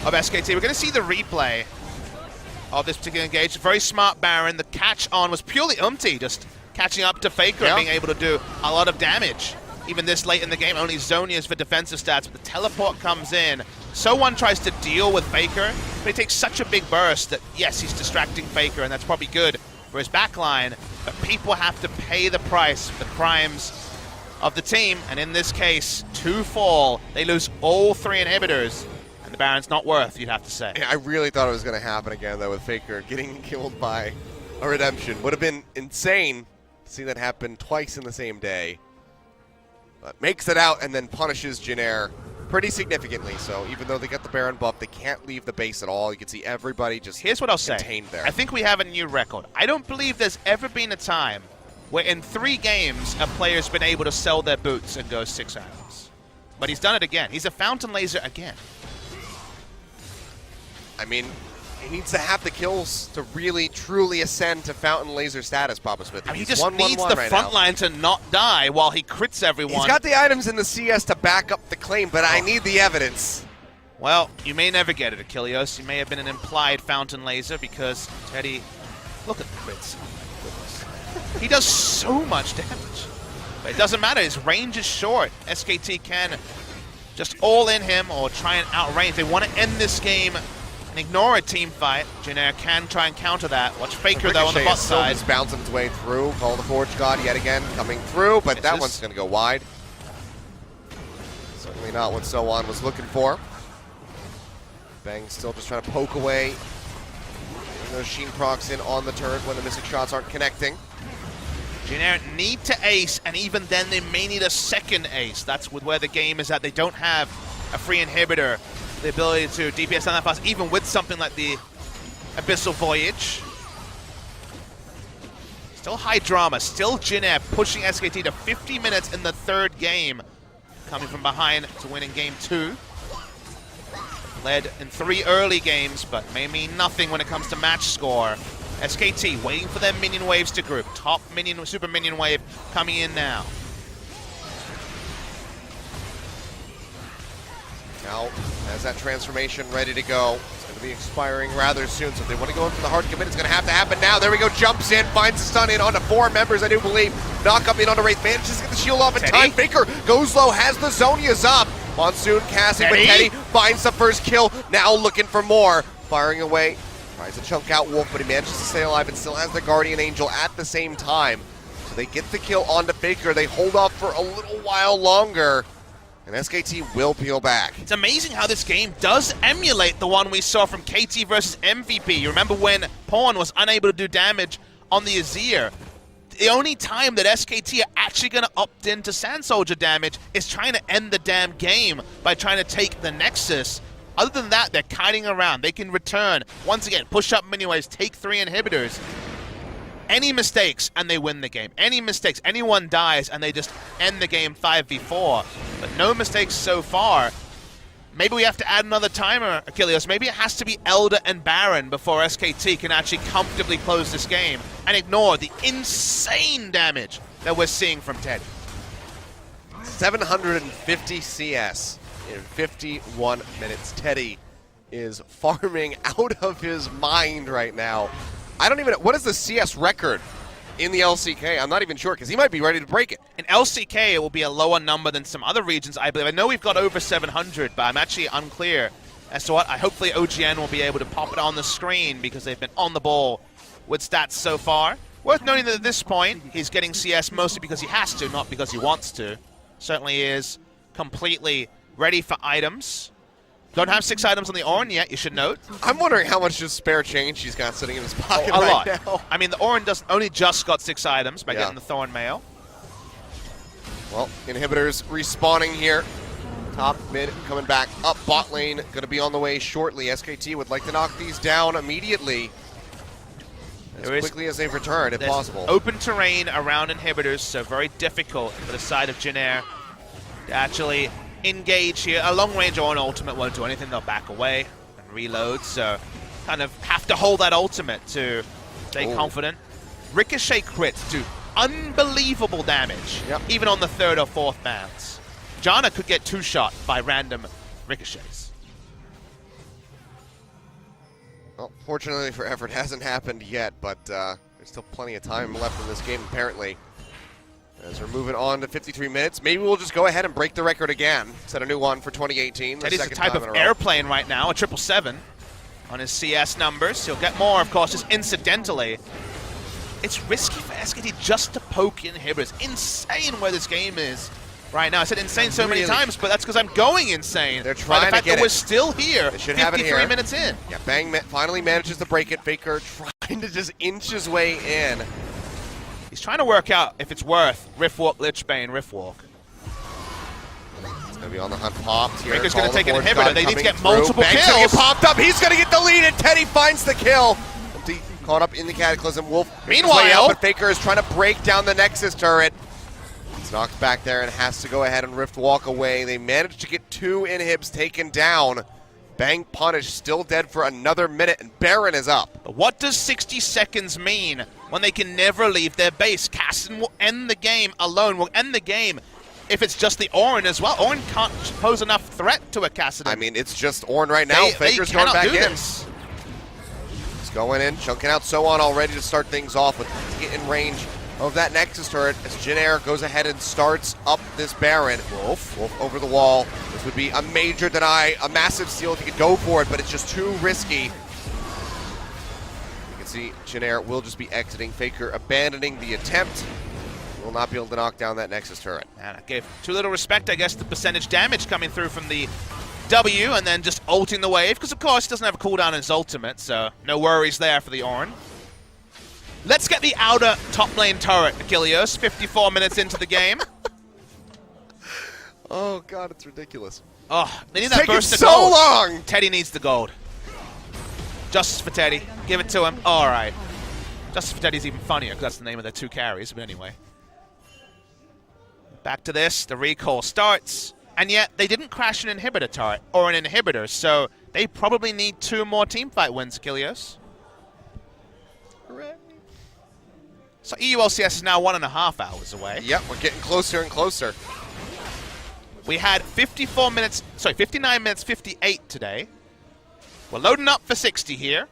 of SKT. We're going to see the replay of this particular engage. Very smart Baron. The catch on was purely Umti, just catching up to Faker and being able to do a lot of damage. Even this late in the game, only Zhonya's for defensive stats, but the teleport comes in. So-One tries to deal with Faker, but he takes such a big burst that, yes, he's distracting Faker, and that's probably good for his backline, but people have to pay the price for the crimes of the team, and in this case, 2 fall. They lose all 3 inhibitors, and the Baron's not worth, you'd have to say. Yeah, I really thought it was going to happen again, though, with Faker getting killed by a redemption. Would have been insane to see that happen twice in the same day. But makes it out and then punishes Jinair pretty significantly. So even though they get the Baron buff, they can't leave the base at all. You can see everybody just Here's what I'll say. contained there. I think we have a new record. I don't believe there's ever been a time where in 3 games a player's been able to sell their boots and go 6 items. But he's done it again. He's a Fountain Laser again. I mean, he needs to have the kills to really, truly ascend to Fountain Laser status, Papa Smith. I mean, he He's just 1-1-1 needs the right front now. line to not die while he crits everyone. He's got the items in the CS to back up the claim, but I need the evidence. Well, you may never get it, Achilles. You may have been an implied Fountain Laser because Teddy... Look at the crits. Oh my goodness. He does so much damage. But it doesn't matter. His range is short. SKT can just all in him or try and outrange. They want to end this game and ignore a team fight. Jinair can try and counter that. Watch Faker, though, on the bot side. Just bouncing its way through. Call the Forge God yet again coming through, but that one's going to go wide. Certainly not what So-On was looking for. Bang still just trying to poke away. Those Sheen procs in on the turret when the missing shots aren't connecting. Jinair need to ace, and even then they may need a second ace. That's where the game is at. They don't have a free inhibitor, the ability to DPS down that fast, even with something like the Abyssal Voyage. Still high drama, still Jinair pushing SKT to 50 minutes in the 3rd game, coming from behind to win in game 2. Led in 3 early games, but may mean nothing when it comes to match score. SKT waiting for their minion waves to group. Top minion, super minion wave coming in now. Now, as that transformation ready to go, it's going to be expiring rather soon, so if they want to go in for the hard commit, it's going to have to happen now. There we go, jumps in, finds the stun in onto 4 members, I do believe. Knock up in onto Wraith, manages to get the shield off in time. Faker goes low, has the Zonias up. Monsoon casting with Teddy, finds the first kill, now looking for more. Firing away, tries to chunk out Wolf, but he manages to stay alive and still has the Guardian Angel at the same time. So they get the kill onto Faker, they hold off for a little while longer. And SKT will peel back. It's amazing how this game does emulate the one we saw from KT versus MVP. You remember when Pawn was unable to do damage on the Azir? The only time that SKT are actually going to opt into Sand Soldier damage is trying to end the damn game by trying to take the Nexus. Other than that, they're kiting around. They can return. Once again, push up mini waves, take 3 inhibitors. Any mistakes, and they win the game. Any mistakes, anyone dies, and they just end the game 5v4. But no mistakes so far. Maybe we have to add another timer, Achilles. Maybe it has to be Elder and Baron before SKT can actually comfortably close this game and ignore the insane damage that we're seeing from Teddy. 750 CS in 51 minutes. Teddy is farming out of his mind right now. I don't even know. What is the CS record in the LCK? I'm not even sure, because he might be ready to break it. In LCK, it will be a lower number than some other regions, I believe. I know we've got over 700, but I'm actually unclear as to what. Hopefully OGN will be able to pop it on the screen, because they've been on the ball with stats so far. Worth noting that at this point, he's getting CS mostly because he has to, not because he wants to. Certainly is completely ready for items. Don't have 6 items on the Ornn yet, you should note. I'm wondering how much just spare change he's got sitting in his pocket a right lot. now. I mean, the Ornn only just got 6 items by getting the Thorn Mail. Well, inhibitors respawning here. Top, mid, coming back up. Bot lane going to be on the way shortly. SKT would like to knock these down immediately, as quickly as they've returned, if possible. Open terrain around inhibitors, so very difficult for the side of Jinair to actually engage here. A long range or an ultimate won't do anything. They'll back away and reload, so kind of have to hold that ultimate to stay confident. Ricochet crits do unbelievable damage, even on the 3rd or 4th bounce. Janna could get 2-shot by random ricochets. Well, fortunately for Effort, it hasn't happened yet, but there's still plenty of time left in this game, apparently. As we're moving on to 53 minutes, maybe we'll just go ahead and break the record again. Set a new one for 2018. Teddy's the type of airplane right now, a 777 on his CS numbers. He'll get more, of course, just incidentally. It's risky for SKT just to poke inhibitors. Insane where this game is right now. I said insane so many times, but that's because I'm going insane. They're trying by the fact to get that it. we're still here, They should have it 53 here. minutes in. Yeah, Bang finally manages to break it. Faker trying to just inch his way in. He's trying to work out if it's worth Riftwalk, Lichbane, Riftwalk. He's going to be on the hunt, popped here. Faker's going to take an Force inhibitor. gun They need to coming get through. multiple Bang's gonna kills. get popped up. He's going to get the lead, and Teddy finds the kill. Empty caught up in the Cataclysm. Wolf makes his way out, but Faker is trying to break down the Nexus turret. He's knocked back there and has to go ahead and Rift walk away. They managed to get 2 inhibs taken down. Bang punished, still dead for another minute, and Baron is up. But what does 60 seconds mean when they can never leave their base? Caston will end the game alone, will end the game if it's just the Orin as well. Orin can't pose enough threat to a Caston. I mean, it's just Ornn right now. Faker's going back in. He's going in, chunking out Sohan already to start things off, with to get in range of that Nexus turret as Jin Air goes ahead and starts up this Baron. Wolf over the wall. This would be a major deny, a massive steal if he could go for it, but it's just too risky. You can see Jin Air will just be exiting. Faker abandoning the attempt. Will not be able to knock down that Nexus turret. And I gave too little respect, I guess, the percentage damage coming through from the W, and then just ulting the wave, because of course he doesn't have a cooldown in his ultimate, so no worries there for the Orin. Let's get the outer top lane turret, Achilles, 54 minutes into the game. Oh god, it's ridiculous. Oh, they need It's that taking burst of so gold. long! Teddy needs the gold. Justice for Teddy. Give it to him. All right. Justice for Teddy's even funnier, because that's the name of their 2 carries, but anyway. Back to this. The recall starts. And yet, they didn't crash an inhibitor turret, or an inhibitor, so they probably need 2 more teamfight wins, Achilles. Hooray. So EULCS is now 1.5 hours away. Yep, we're getting closer and closer. We had 59 minutes 58 today. We're loading up for 60 here.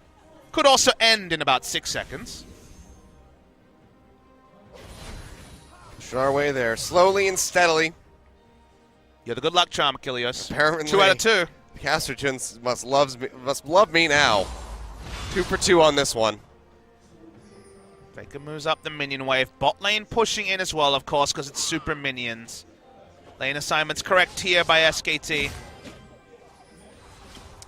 Could also end in about 6 seconds. Pushing our way there, slowly and steadily. You're the good luck charm, Achilles. Apparently, 2 out of 2. Castergens must love me now. 2 for 2 on this one. Faker moves up the minion wave. Bot lane pushing in as well, of course, because it's super minions. Lane assignment's correct here by SKT.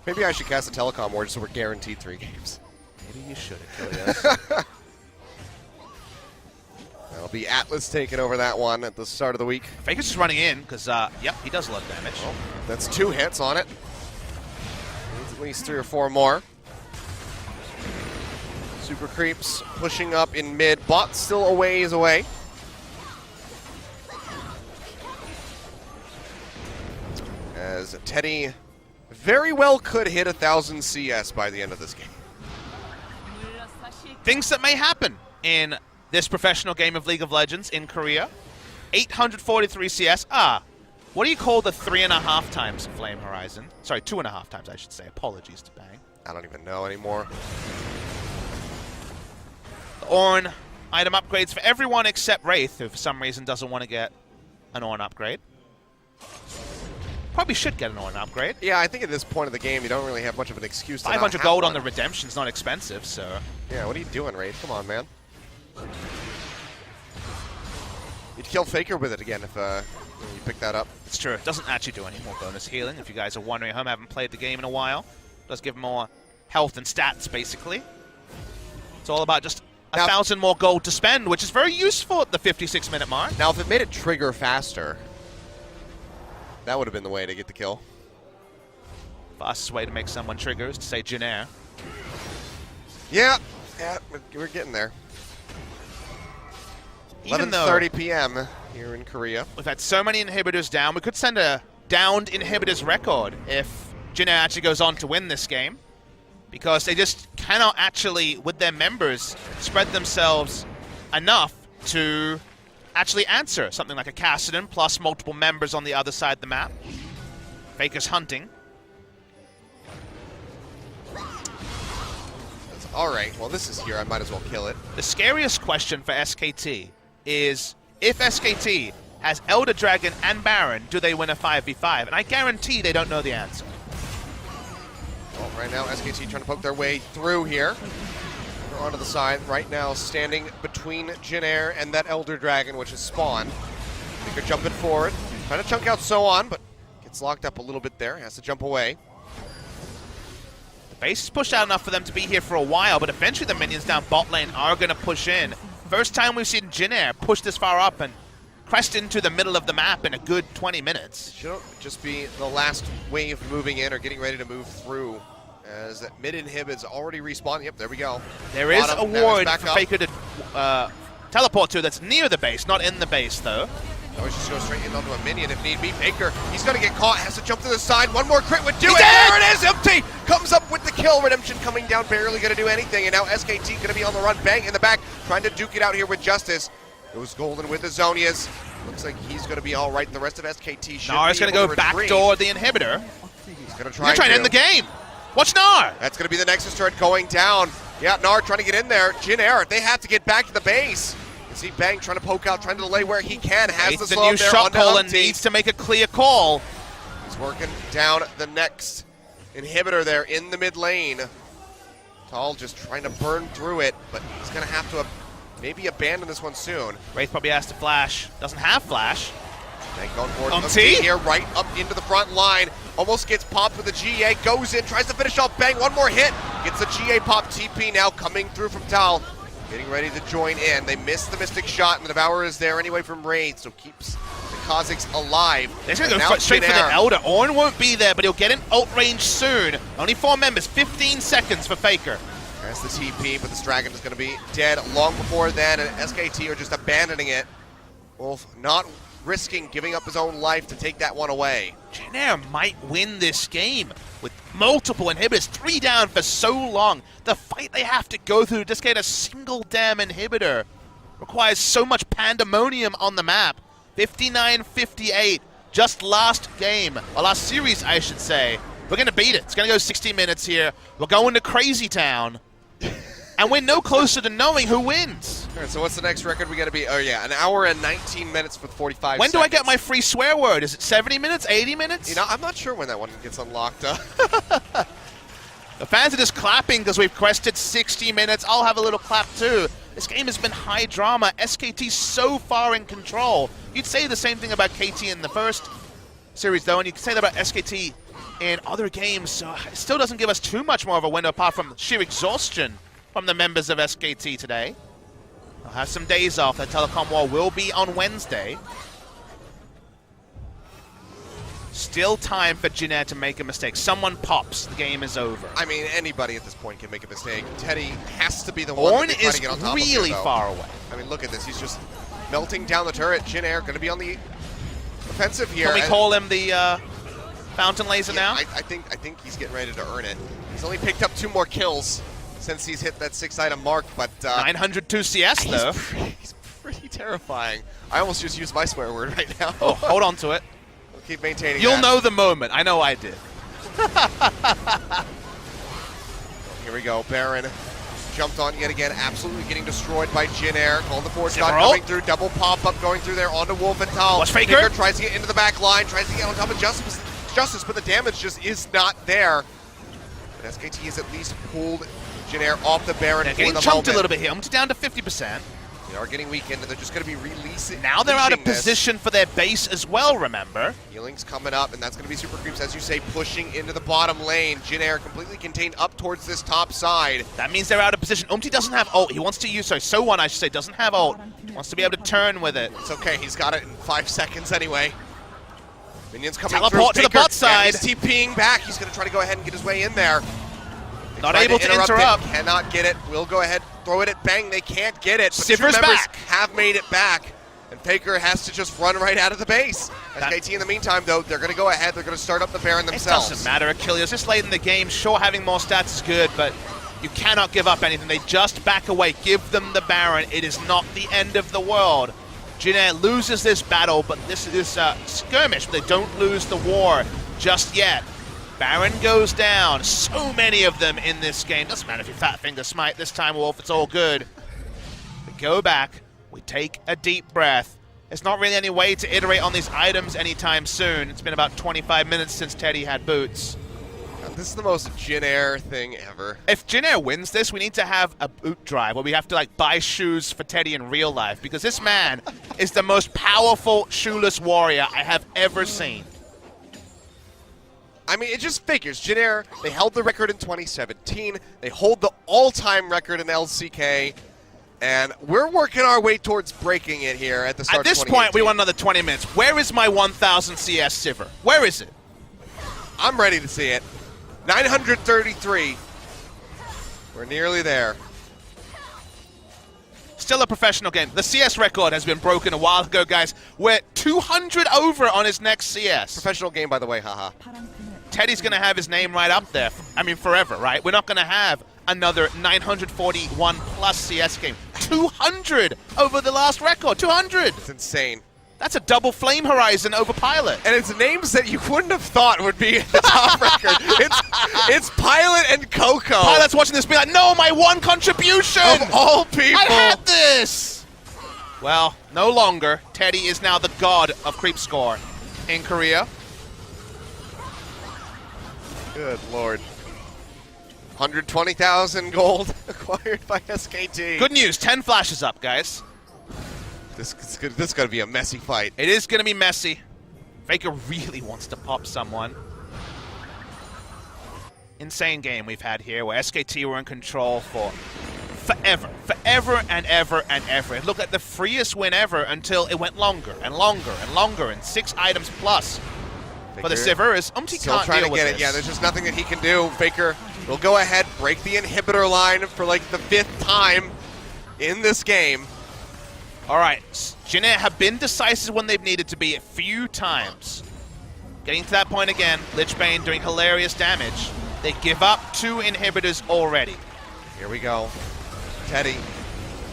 Maybe I should cast a telecom ward so we're guaranteed 3 games. Maybe you should, Achilles. That'll be Atlas taking over that one at the start of the week. Faker's just running in, because, yep, he does a lot of damage. Well, that's 2 hits on it. Needs at least 3 or 4 more. Super creeps pushing up in mid. Bot still a ways away. As Teddy very well could hit 1,000 CS by the end of this game. Things that may happen in this professional game of League of Legends in Korea. 843 CS. What do you call the 3.5 times Flame Horizon? Sorry, 2.5 times, I should say. Apologies to Bang. I don't even know anymore. The Ornn item upgrades for everyone except Wraith, who for some reason doesn't want to get an Ornn upgrade. Probably should get an Ornn upgrade. Yeah, I think at this point of the game, you don't really have much of an excuse to 500 not gold have on the one. redemption's not expensive, so... Yeah, what are you doing, Wraith? Come on, man. You'd kill Faker with it again if you pick that up. It's true. It doesn't actually do any more bonus healing, if you guys are wondering at home. I haven't played the game in a while. It does give more health and stats, basically. It's all about just 1,000 more gold to spend, which is very useful at the 56-minute mark. Now, if it made it trigger faster, that would have been the way to get the kill. Fastest way to make someone trigger is to say Jin Air. Yeah, we're getting there. Even though 11:30 p.m. here in Korea. we've had so many inhibitors down, we could send a downed inhibitors record if Jin Air actually goes on to win this game. Because they just cannot actually, with their members, spread themselves enough to actually answer something like a Cassidon plus multiple members on the other side of the map. Faker's hunting. All right, well, this is here. I might as well kill it. The scariest question for SKT is, if SKT has Elder Dragon and Baron, do they win a 5v5? And I guarantee they don't know the answer. Well, right now, SKT trying to poke their way through here. Faker onto the side right now, standing between Jin Air and that Elder Dragon, which is spawned. Faker jumping forward, trying to chunk out So-On, but gets locked up a little bit there, has to jump away. The base is pushed out enough for them to be here for a while, but eventually the minions down bot lane are going to push in. First time we've seen Jin Air push this far up and crest into the middle of the map in a good 20 minutes. Should just be the last wave moving in or getting ready to move through, as that mid inhibit's already respawned. Yep, there we go. There is a ward for up. Faker to teleport to that's near the base, not in the base though. Always just go straight in onto a minion if need be. Faker, he's going to get caught, has to jump to the side. One more crit would do it. There it is, Empty comes up with the kill. Redemption coming down, barely going to do anything. And now SKT going to be on the run. Bang in the back, trying to duke it out here with Justice. Goes Golden with the Zonias. Looks like he's going to be all right. The rest of SKT should Nar's going to go backdoor the inhibitor. He's going to try and end the game. Watch Nar. That's going to be the Nexus turret going down. Yeah, Nar trying to get in there. Jin Air, they have to get back to the base. You see Bang trying to poke out, trying to delay where he can. Has the slow new up there shot onto caller Umpty. needs to make a clear call. He's working down the next inhibitor there in the mid lane. Tall just trying to burn through it, but he's going to have to maybe abandon this one soon. Wraith probably has to flash. Doesn't have flash. Bang going forward. Umpty here, right up into the front line. Almost gets popped with a GA. Goes in, tries to finish off Bang. One more hit. Gets a GA pop. TP now coming through from Tal. Getting ready to join in. They missed the Mystic shot, and the Devourer is there anyway from Wraith, so keeps the Kha'Zix alive. They're going to go straight for the Elder. Ornn won't be there, but he'll get in ult range soon. Only 4 members, 15 seconds for Faker. There's the TP, but this Dragon is going to be dead long before then, and SKT are just abandoning it. Wolf not risking giving up his own life to take that one away. Jin Air might win this game with multiple inhibitors, 3 down for so long. The fight they have to go through to just get a single damn inhibitor requires so much pandemonium on the map. 59-58, just last game, or last series I should say. We're going to beat it. It's going to go 60 minutes here. We're going to Crazy Town. And we're no closer to knowing who wins. All right, so what's the next record we got to be? Oh yeah, an hour and 19 minutes with 45 When seconds. do I get my free swear word? Is it 70 minutes, 80 minutes? You know, I'm not sure when that one gets unlocked. The fans are just clapping because we've quested 60 minutes. I'll have a little clap too. This game has been high drama. SKT so far in control. You'd say the same thing about KT in the first series though, and you could say that about SKT in other games. So it still doesn't give us too much more of a window apart from sheer exhaustion from the members of SKT today. They'll have some days off. That telecom war will be on Wednesday. Still time for Jin Air to make a mistake. Someone pops, the game is over. I mean, anybody at this point can make a mistake. Teddy has to be the one Ornn to is get on top really of here, far away. I mean, look at this. He's just melting down the turret. Jin Air going to be on the offensive here. Can we call him the Fountain Laser now? I think he's getting ready to earn it. He's only picked up 2 more kills since he's hit that 6-item mark, but 902 CS though. He's pretty terrifying. I almost just used my swear word right now. Oh, hold on to it. We'll keep maintaining You'll that. know the moment. I know I did. Here we go. Baron jumped on yet again, absolutely getting destroyed by Jin Air. Called the force shot coming through, double pop-up going through there onto Wolf and Tal. Watch Faker. Tries to get into the back line, tries to get on top of Justice, but the damage just is not there. But SKT has at least pulled Jin Air off the Baron They're for getting the chunked moment. a little bit here. I'm down to 50%. They are getting weakened, and they're just going to be releasing. Now they're out of this. position for their base as well, remember? Healing's coming up, and that's going to be Super Creeps, as you say, pushing into the bottom lane. Jin Air completely contained up towards this top side. That means they're out of position. Umpty doesn't have ult. He wants to use, So-One, I should say, doesn't have ult. He wants to be able to turn with it. It's okay, he's got it in 5 seconds anyway. Minions coming Teleport through. to the bot side. He's TPing back. He's going to try to go ahead and get his way in there. They Not tried able to interrupt. It, cannot get it. We'll go ahead, throw it at Bang. They can't get it. But Sivir's two members back. have made it back. And Faker has to just run right out of the base. SKT in the meantime, though, they're going to go ahead. They're going to start up the Baron themselves. It doesn't matter. Achilles just late in the game. Sure, having more stats is good, but you cannot give up anything. They just back away. Give them the Baron. It is not the end of the world. Jin Air loses this battle, but this is a skirmish. But they don't lose the war just yet. Baron goes down. So many of them in this game. Doesn't matter if you Fat Finger Smite this time, Wolf. It's all good. We go back. We take a deep breath. There's not really any way to iterate on these items anytime soon. It's been about 25 minutes since Teddy had boots. This is the most Jin Air thing ever. If Jin Air wins this, we need to have a boot drive where we have to like buy shoes for Teddy in real life because this man is the most powerful shoeless warrior I have ever seen. I mean, it just figures. Jin Air, they held the record in 2017. They hold the all-time record in LCK. And we're working our way towards breaking it here at the start of 2018. At this point, we want another 20 minutes. Where is my 1,000 CS Sivir? Where is it? I'm ready to see it. 933. We're nearly there. Still a professional game. The CS record has been broken a while ago, guys. We're 200 over on his next CS. Professional game, by the way, haha. Teddy's going to have his name right up there. I mean, forever, right? We're not going to have another 941 plus CS game. 200 over the last record. 200. It's insane. That's a double Flame Horizon over Pilot. And it's names that you wouldn't have thought would be the top record. It's Pilot and Coco. Pilot's watching this be like, no, my one contribution! Of all people. I had this! Well, no longer. Teddy is now the god of creep score in Korea. Good lord. 120,000 gold acquired by SKT. Good news, 10 flashes up, guys. This is going to be a messy fight. It is going to be messy. Faker really wants to pop someone. Insane game we've had here where SKT were in control for forever and ever and ever. It looked like the freest win ever until it went longer and longer and longer and 6 items plus. For the Sivir is still can't trying deal to with get this. it. Yeah, there's just nothing that he can do. Faker will go ahead, break the inhibitor line for like the 5th time in this game. All right, Jin Air have been decisive when they've needed to be a few times. Getting to that point again, Lichbane doing hilarious damage. They give up 2 inhibitors already. Here we go. Teddy,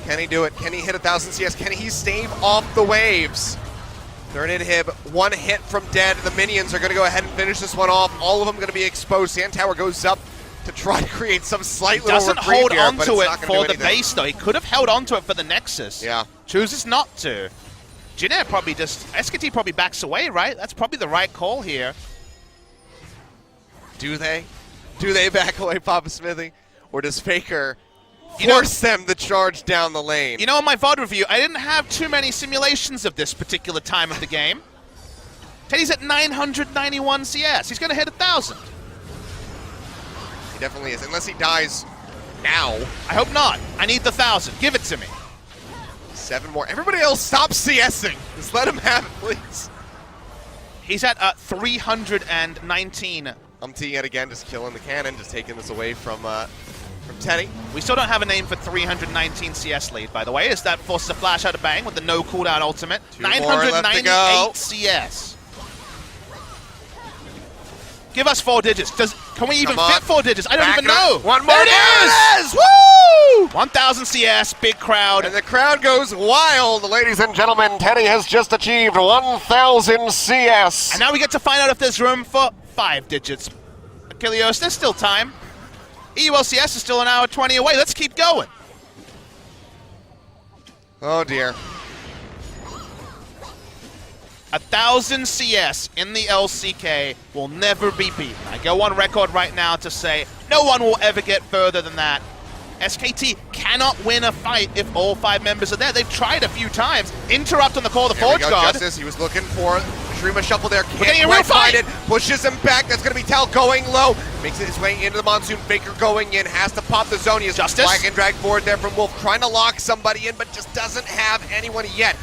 can he do it? Can he hit 1,000 CS? Can he stave off the waves? Third inhib, 1 hit from dead. The minions are going to go ahead and finish this one off. All of them going to be exposed. Sand Tower goes up to try to create some slight little Doesn't reprieve hold here, onto it for the anything. base, though. He could have held onto it for the Nexus. Yeah. Chooses not to. Jin Air probably just... SKT probably backs away, right? That's probably the right call here. Do they? Do they back away, Papa Smithy? Or does Faker force them to charge down the lane? You know, in my VOD review, I didn't have too many simulations of this particular time of the game. Teddy's at 991 CS. He's going to hit 1,000. He definitely is, unless he dies now. I hope not. I need the 1,000. Give it to me. 7 more. Everybody else stop CSing. Just let him have it, please. He's at 319. Yet again, just killing the cannon, just taking this away from Teddy. We still don't have a name for 319 CS lead, by the way, as that forces a flash out of Bang with the no cooldown ultimate. 998 CS. Give us 4 digits. Can we even fit 4 digits? I don't even know. One more. There it is! Woo! 1,000 CS, big crowd. And the crowd goes wild, ladies and gentlemen. Teddy has just achieved 1,000 CS. And now we get to find out if there's room for 5 digits. Achilleos, there's still time. EULCS is still an hour 20 away. Let's keep going. Oh, dear. 1,000 CS in the LCK will never be beaten. I go on record right now to say no one will ever get further than that. SKT cannot win a fight if all 5 members are there. They've tried a few times. Interrupt on the call of the Forge God. Justice, he was looking for Shrima shuffle there. We're getting a real fight. It. Pushes him back. That's going to be Tal going low. Makes it his way into the Monsoon. Faker going in. Has to pop the Zonias. Justice. Black and drag forward there from Wolf. Trying to lock somebody in, but just doesn't have anyone yet.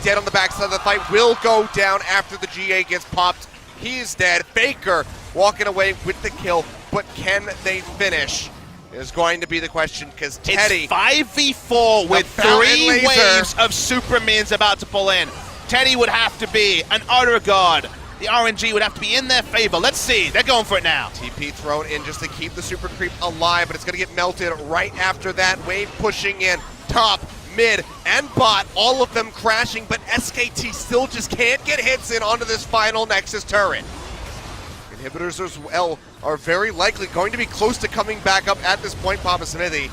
dead on the backside of the fight. Will go down after the GA gets popped. He's dead. Faker walking away with the kill, but can they finish? Is going to be the question, because Teddy... It's 5v4 with 3 waves of super minions about to pull in. Teddy would have to be an utter god. The RNG would have to be in their favor. Let's see. They're going for it now. TP thrown in just to keep the super creep alive, but it's going to get melted right after that. Wave pushing in. Top, mid, and bot. All of them crashing, but SKT still just can't get hits in onto this final Nexus turret. Inhibitors as well are very likely going to be close to coming back up at this point, Papa Smithy.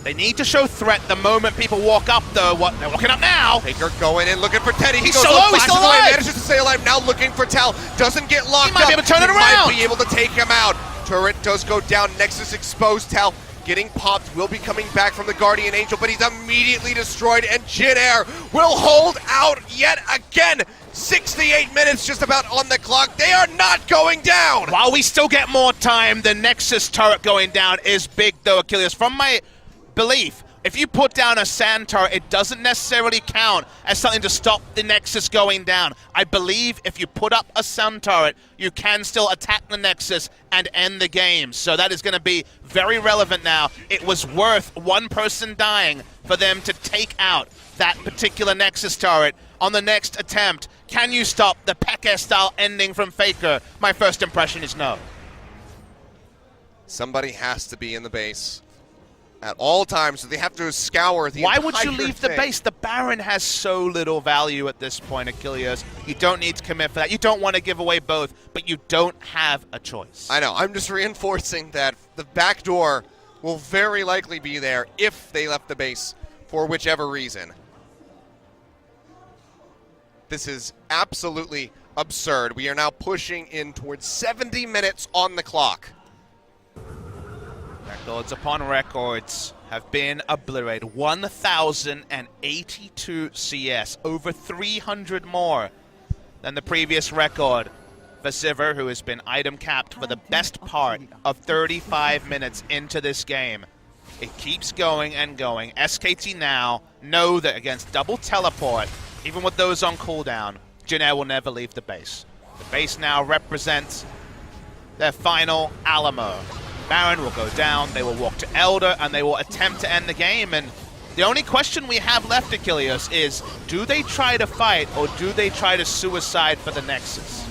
They need to show threat the moment people walk up, though. They're walking up now. Faker going in, looking for Teddy. He's so low, he's still alive. Manages to stay alive, now looking for Tal. Doesn't get locked up. He might be able to turn it around. Might be able to take him out. Turret does go down, Nexus exposed, Tal getting popped, will be coming back from the Guardian Angel, but he's immediately destroyed, and Jin Air will hold out yet again. 68 minutes just about on the clock. They are not going down. While we still get more time, the Nexus turret going down is big though, Achilles. From my belief, if you put down a sand turret, it doesn't necessarily count as something to stop the Nexus going down. I believe if you put up a sand turret, you can still attack the Nexus and end the game. So that is going to be very relevant now. It was worth one person dying for them to take out that particular Nexus turret on the next attempt. Can you stop the Peke-style ending from Faker? My first impression is no. Somebody has to be in the base at all times, so they have to scour the Why entire would you leave the thing. base? The Baron has so little value at this point, Achilles. You don't need to commit for that. You don't want to give away both, but you don't have a choice. I know. I'm just reinforcing that the back door will very likely be there if they left the base for whichever reason. This is absolutely absurd. We are now pushing in towards 70 minutes on the clock. Records upon records have been obliterated. 1,082 CS, over 300 more than the previous record for Sivir, who has been item capped for the best part of 35 minutes into this game. It keeps going and going. SKT now know that against double teleport, even with those on cooldown, Jin Air will never leave the base. The base now represents their final Alamo. Baron will go down, they will walk to Elder, and they will attempt to end the game. And the only question we have left, Achilles, is do they try to fight or do they try to suicide for the Nexus?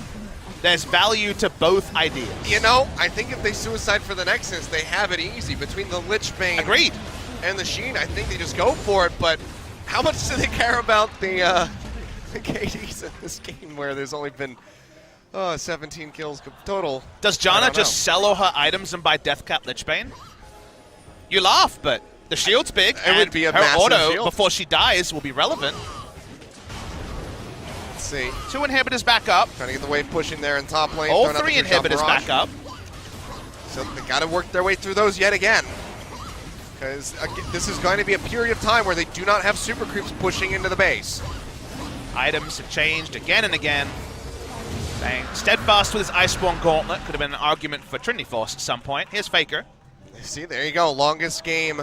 There's value to both ideas. You know, I think if they suicide for the Nexus, they have it easy. Between the Lich Bane Agreed. and the Sheen, I think they just go for it. But how much do they care about the KDs in this game where there's only been 17 kills total? Does Janna just sell all her items and buy Deathcap Lich Bane? You laugh, but the shield's big. It would be a her massive auto shield. before she dies will be relevant. Let's see. 2 inhibitors back up. Trying to get the wave push in there in top lane. All throwing out 3 the Khrushchev inhibitors barrage. back up. So they got to work their way through those yet again. Because this is going to be a period of time where they do not have super creeps pushing into the base. Items have changed again and again. Saying Steadfast with his Iceborne Gauntlet could have been an argument for Trinity Force at some point. Here's Faker. See, there you go. Longest game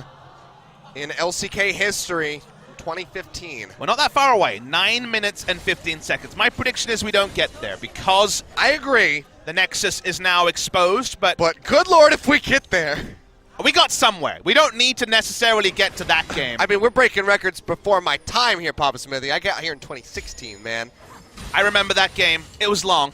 in LCK history, 2015. We're not that far away. 9 minutes and 15 seconds. My prediction is we don't get there because I agree. the Nexus is now exposed, but But good lord if we get there. we got somewhere. We don't need to necessarily get to that game. I mean, we're breaking records before my time here, Papa Smithy. I got here in 2016, man. I remember that game. It was long.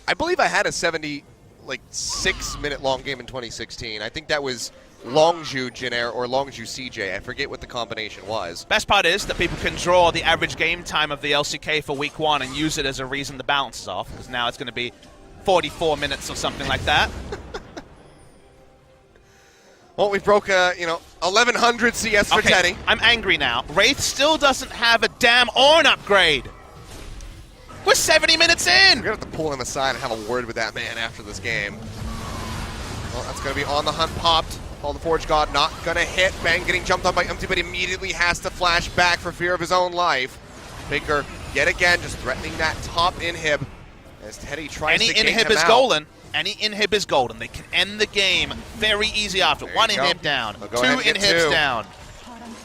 I believe I had a 76-minute long game in 2016. I think that was Longzhu Jin Air or Longzhu CJ. I forget what the combination was. Best part is that people can draw the average game time of the LCK for week 1 and use it as a reason the balance is off, because now it's going to be 44 minutes or something like that. Well, we broke, 1,100 CS for Teddy. I'm angry now. Wraith still doesn't have a damn Ornn upgrade. We're 70 minutes in. We're going to have to pull him aside and have a word with that man after this game. Well, that's going to be on the hunt popped. Paul the Forge God not going to hit. Bang getting jumped on by Empty, but immediately has to flash back for fear of his own life. Faker, yet again, just threatening that top inhib as Teddy tries Any to get inhib him is out. golden. Any inhib is golden. They can end the game very easy after. There 1 you go. inhib down. They'll 2 go ahead and get inhibs 2. down.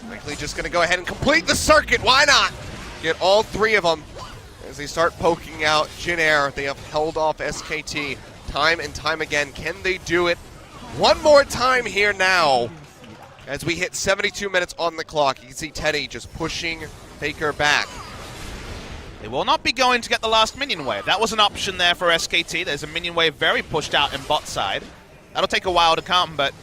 Quickly just going to go ahead and complete the circuit. Why not? Get all 3 of them. As they start poking out Jin Air, they have held off SKT time and time again. Can they do it one more time here now? As we hit 72 minutes on the clock, you can see Teddy just pushing Faker back. They will not be going to get the last minion wave. That was an option there for SKT. There's a minion wave very pushed out in bot side. That'll take a while to come, but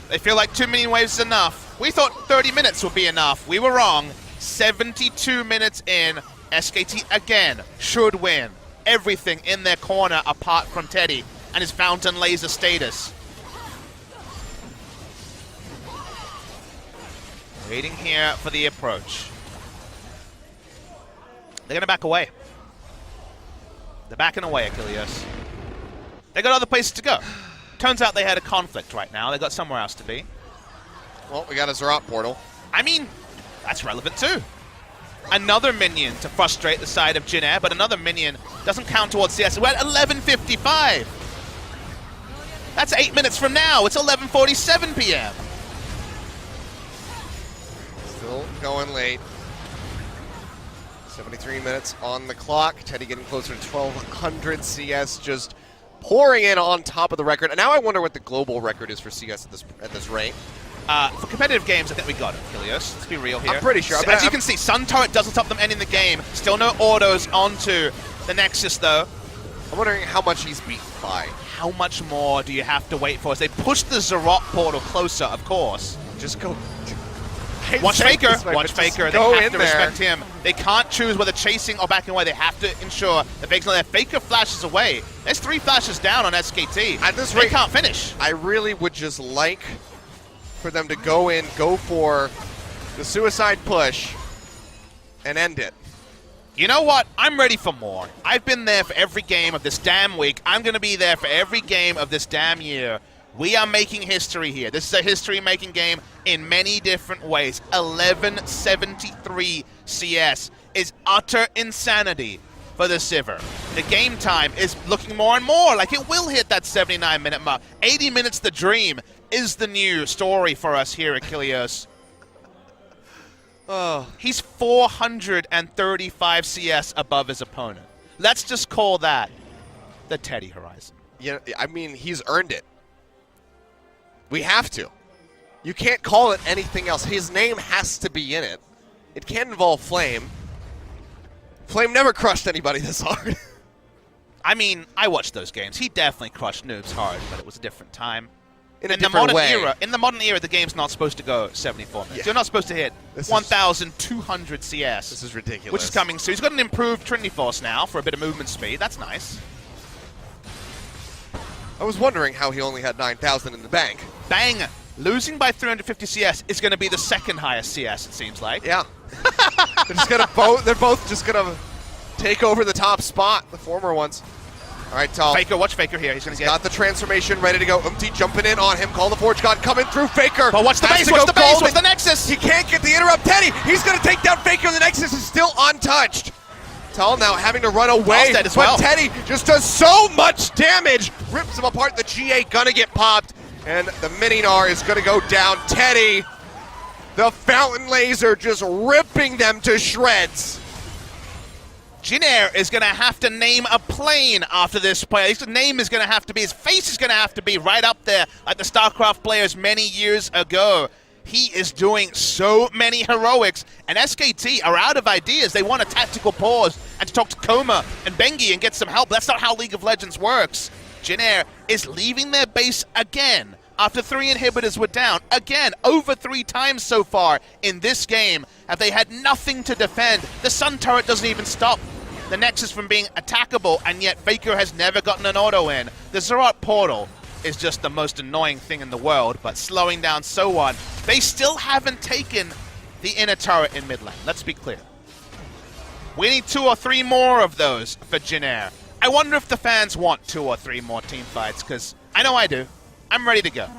they feel like 2 minion waves is enough. We thought 30 minutes would be enough. We were wrong. 72 minutes in. SKT again should win everything in their corner apart from Teddy and his fountain laser status. Waiting here for the approach. They're going to back away. They're backing away, Achilles. They got other places to go. Turns out they had a conflict right now. They got somewhere else to be. Well, we got a Zerat portal. I mean, that's relevant too. Another minion to frustrate the side of Jin Air, but another minion doesn't count towards CS. We're at 11:55. That's 8 minutes from now. It's 11:47 p.m. Still going late. 73 minutes on the clock. Teddy getting closer to 1200 CS, just pouring in on top of the record. And now I wonder what the global record is for CS at this rate. For competitive games, I think we got it, Kilios. Let's be real here. I'm pretty sure. As you can see, Sun Turret doesn't stop them ending the game. Still no autos onto the Nexus, though. I'm wondering how much he's beaten by. How much more do you have to wait for as they push the Zerat portal closer, of course. Just go. Watch Faker. Watch Faker. They have to there. respect him. They can't choose whether chasing or backing away. They have to ensure that Faker's not there. Faker flashes away. There's 3 flashes down on SKT. At this they rate, can't finish. I really would just like for them to go in, go for the suicide push, and end it. You know what? I'm ready for more. I've been there for every game of this damn week. I'm going to be there for every game of this damn year. We are making history here. This is a history-making game in many different ways. 1173 CS is utter insanity for the Sivir. The game time is looking more and more like it will hit that 79-minute mark. 80 minutes the dream is the new story for us here at Kilios. Oh, He's 435 CS above his opponent. Let's just call that the Teddy Horizon. yeah. I mean, he's earned it. We have to. You can't call it anything else. His name has to be in it. It can't involve Flame. Flame never crushed anybody this hard. I mean, I watched those games. He definitely crushed noobs hard, but it was a different time. In a the different modern way. era, in the modern era, the game's not supposed to go 74 minutes. Yeah. You're not supposed to hit This is- 1,200 CS. This is ridiculous. Which is coming soon. He's got an improved Trinity Force now for a bit of movement speed. That's nice. I was wondering how he only had 9,000 in the bank. Bang! Losing by 350 CS is going to be the second highest CS, it seems like. Yeah. They're both just gonna take over the top spot, the former ones. All right, Tal. Faker, watch Faker here. He's going to get... Got the transformation ready to go. Jumping in on him. Call the Forge God coming through. Faker. But watch the has base, to watch go the base, golden. watch the Nexus! He can't get the interrupt. Teddy, he's going to take down Faker. The Nexus is still untouched. Tal now having to run away. All's dead as well. But Teddy just does so much damage. Rips him apart. The GA gonna get popped. And the Mininar is gonna go down. Teddy, the Fountain Laser just ripping them to shreds. Jin Air is going to have to name a plane after this play. His name is going to have to be, his face is going to have to be right up there like the StarCraft players many years ago. He is doing so many heroics, and SKT are out of ideas. They want a tactical pause and to talk to Koma and Bengi and get some help. That's not how League of Legends works. Jin Air is leaving their base again after 3 inhibitors were down. Again, over 3 times so far in this game have they had nothing to defend. The Sun Turret doesn't even stop the Nexus from being attackable, and yet Faker has never gotten an auto in. The Zerat portal is just the most annoying thing in the world, but slowing down so on. They still haven't taken the inner turret in mid lane, let's be clear. We need 2 or 3 more of those for Jin Air. I wonder if the fans want 2 or 3 more team fights, because I know I do. I'm ready to go.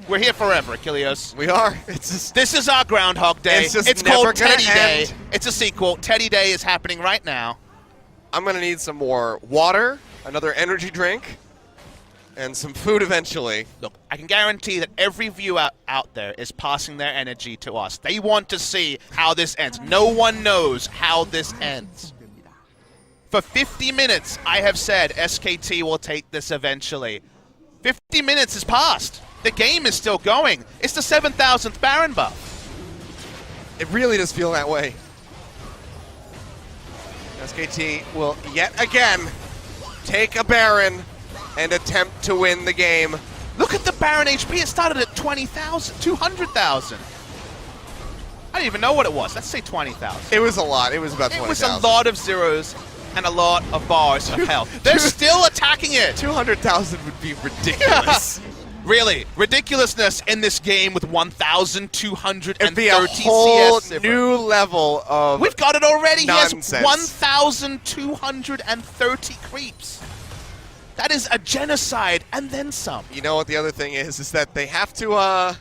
We're here forever, Achilles. We are. It's just, This is our Groundhog Day. It's just It's never called gonna Teddy Day. end. It's a sequel. Teddy Day is happening right now. I'm gonna need some more water, another energy drink, and some food eventually. Look, I can guarantee that every viewer out there is passing their energy to us. They want to see how this ends. No one knows how this ends. For 50 minutes, I have said SKT will take this eventually. 50 minutes has passed. The game is still going. It's the 7,000th Baron buff. It really does feel that way. SKT will yet again take a Baron and attempt to win the game. Look at the Baron HP. It started at 20,000, 200,000. I don't even know what it was. Let's say 20,000. It was a lot. It was about It 20,000. was a lot of zeros and a lot of bars of health. They're still attacking it. 200,000 would be ridiculous. Really, ridiculousness in this game with 1,230 It'd be a whole CS. new level of We've got it already. nonsense. He has 1,230 creeps. That is a genocide and then some. You know what the other thing is that they have to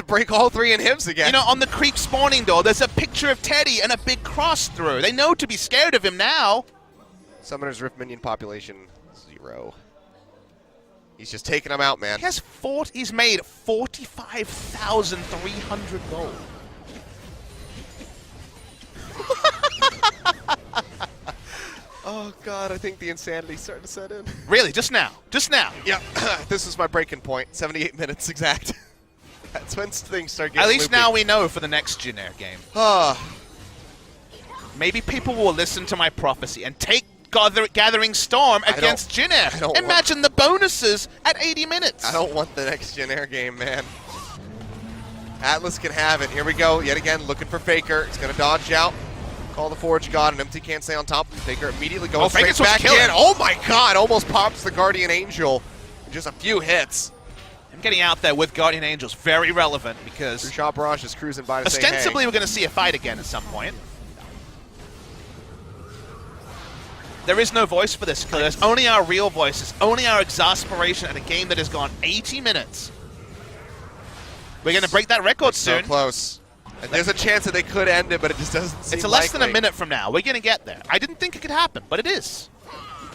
break all 3 inhibs again. You know, on the creep spawning door, there's a picture of Teddy and a big cross through. They know to be scared of him now. Summoner's Rift minion population 0. He's just taking them out, man. He's made 45,300 gold. Oh god, I think the insanity's starting to set in. Really, just now. Just now. Yeah, this is my breaking point. 78 minutes exact. That's when things start getting At least loopy. now we know for the next Jin Air game. Maybe people will listen to my prophecy and take Gathering Storm against Jin Air. Imagine the bonuses at 80 minutes. I don't want the next Jin Air game, man. Atlas can have it. Here we go. Yet again, looking for Faker. He's going to dodge out. Call the Forge God, and Empty can't stay on top of him. Faker immediately goes straight back in. Oh my god, almost pops the Guardian Angel. Just a few hits. Him getting out there with Guardian Angels, very relevant because Shot Barrage is cruising by to say, ostensibly hey. we're going to see a fight again at some point. There is no voice for this killer. There's only our real voices, only our exasperation at a game that has gone 80 minutes. We're going to break that record soon. So close. And there's a chance that they could end it, but it just doesn't seem It's less than a likely. minute from now. We're going to get there. I didn't think it could happen, but it is.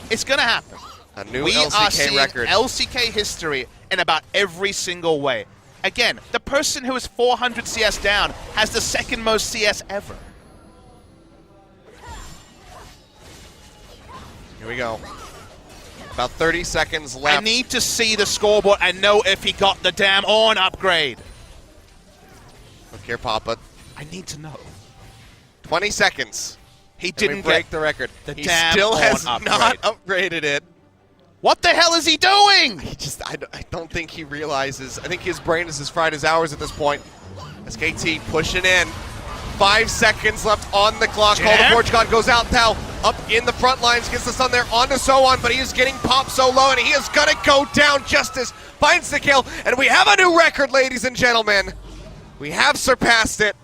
It's going to happen. A new We are LCK seeing record. LCK history in about every single way. Again, the person who is 400 CS down has the second most CS ever. Here we go. About 30 seconds left. I need to see the scoreboard and know if he got the damn Ornn upgrade. Look here, Papa. I need to know. 20 seconds. He And didn't we break get the record. the He damn still has Ornn not upgrade. upgraded it. What the hell is he doing? I don't think he realizes. I think his brain is as fried as ours at this point. SKT pushing in. 5 seconds left on the clock. Call the Forge God goes out now. Up in the front lines. Gets the stun there onto Sohan, but he is getting popped so low, and he is going to go down. Justice finds the kill, and we have a new record, ladies and gentlemen. We have surpassed it.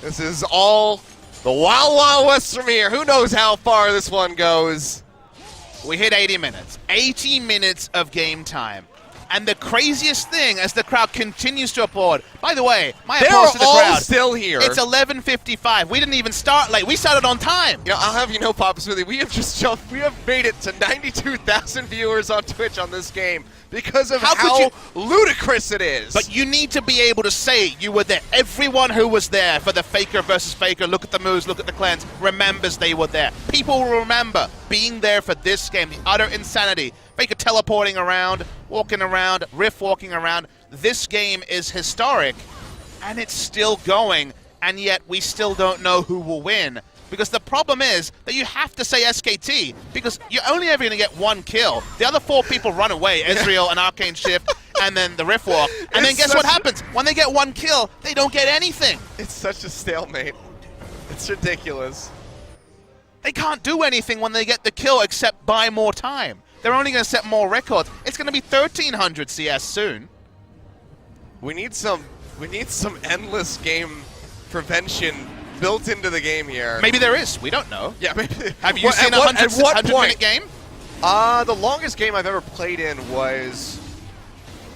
This is all the Wild Wild West from here. Who knows how far this one goes? We hit 80 minutes. 80 minutes of game time. And the craziest thing, as the crowd continues to applaud. By the way, my applause to the They're all crowd. still here. It's 11:55. We didn't even start late. We started on time. You know, I'll have you know, Papa Smoothie, we have made it to 92,000 viewers on Twitch on this game because of how ludicrous it is. But you need to be able to say you were there. Everyone who was there for the Faker versus Faker, look at the moves, look at the cleanse, remembers they were there. People will remember being there for this game, the utter insanity. Faker teleporting around, walking around, Riff walking around. This game is historic, and it's still going, and yet we still don't know who will win. Because the problem is that you have to say SKT, because you're only ever going to get one kill. The other 4 people run away, Ezreal and Arcane Shift, and then the Riff walk. And then guess what happens? When they get one kill, they don't get anything. It's such a stalemate. It's ridiculous. They can't do anything when they get the kill except buy more time. They're only going to set more records. It's going to be 1,300 CS soon. We need some endless game prevention built into the game here. Maybe there is. We don't know. Yeah, maybe. Have you seen a 100-minute game? The longest game I've ever played in was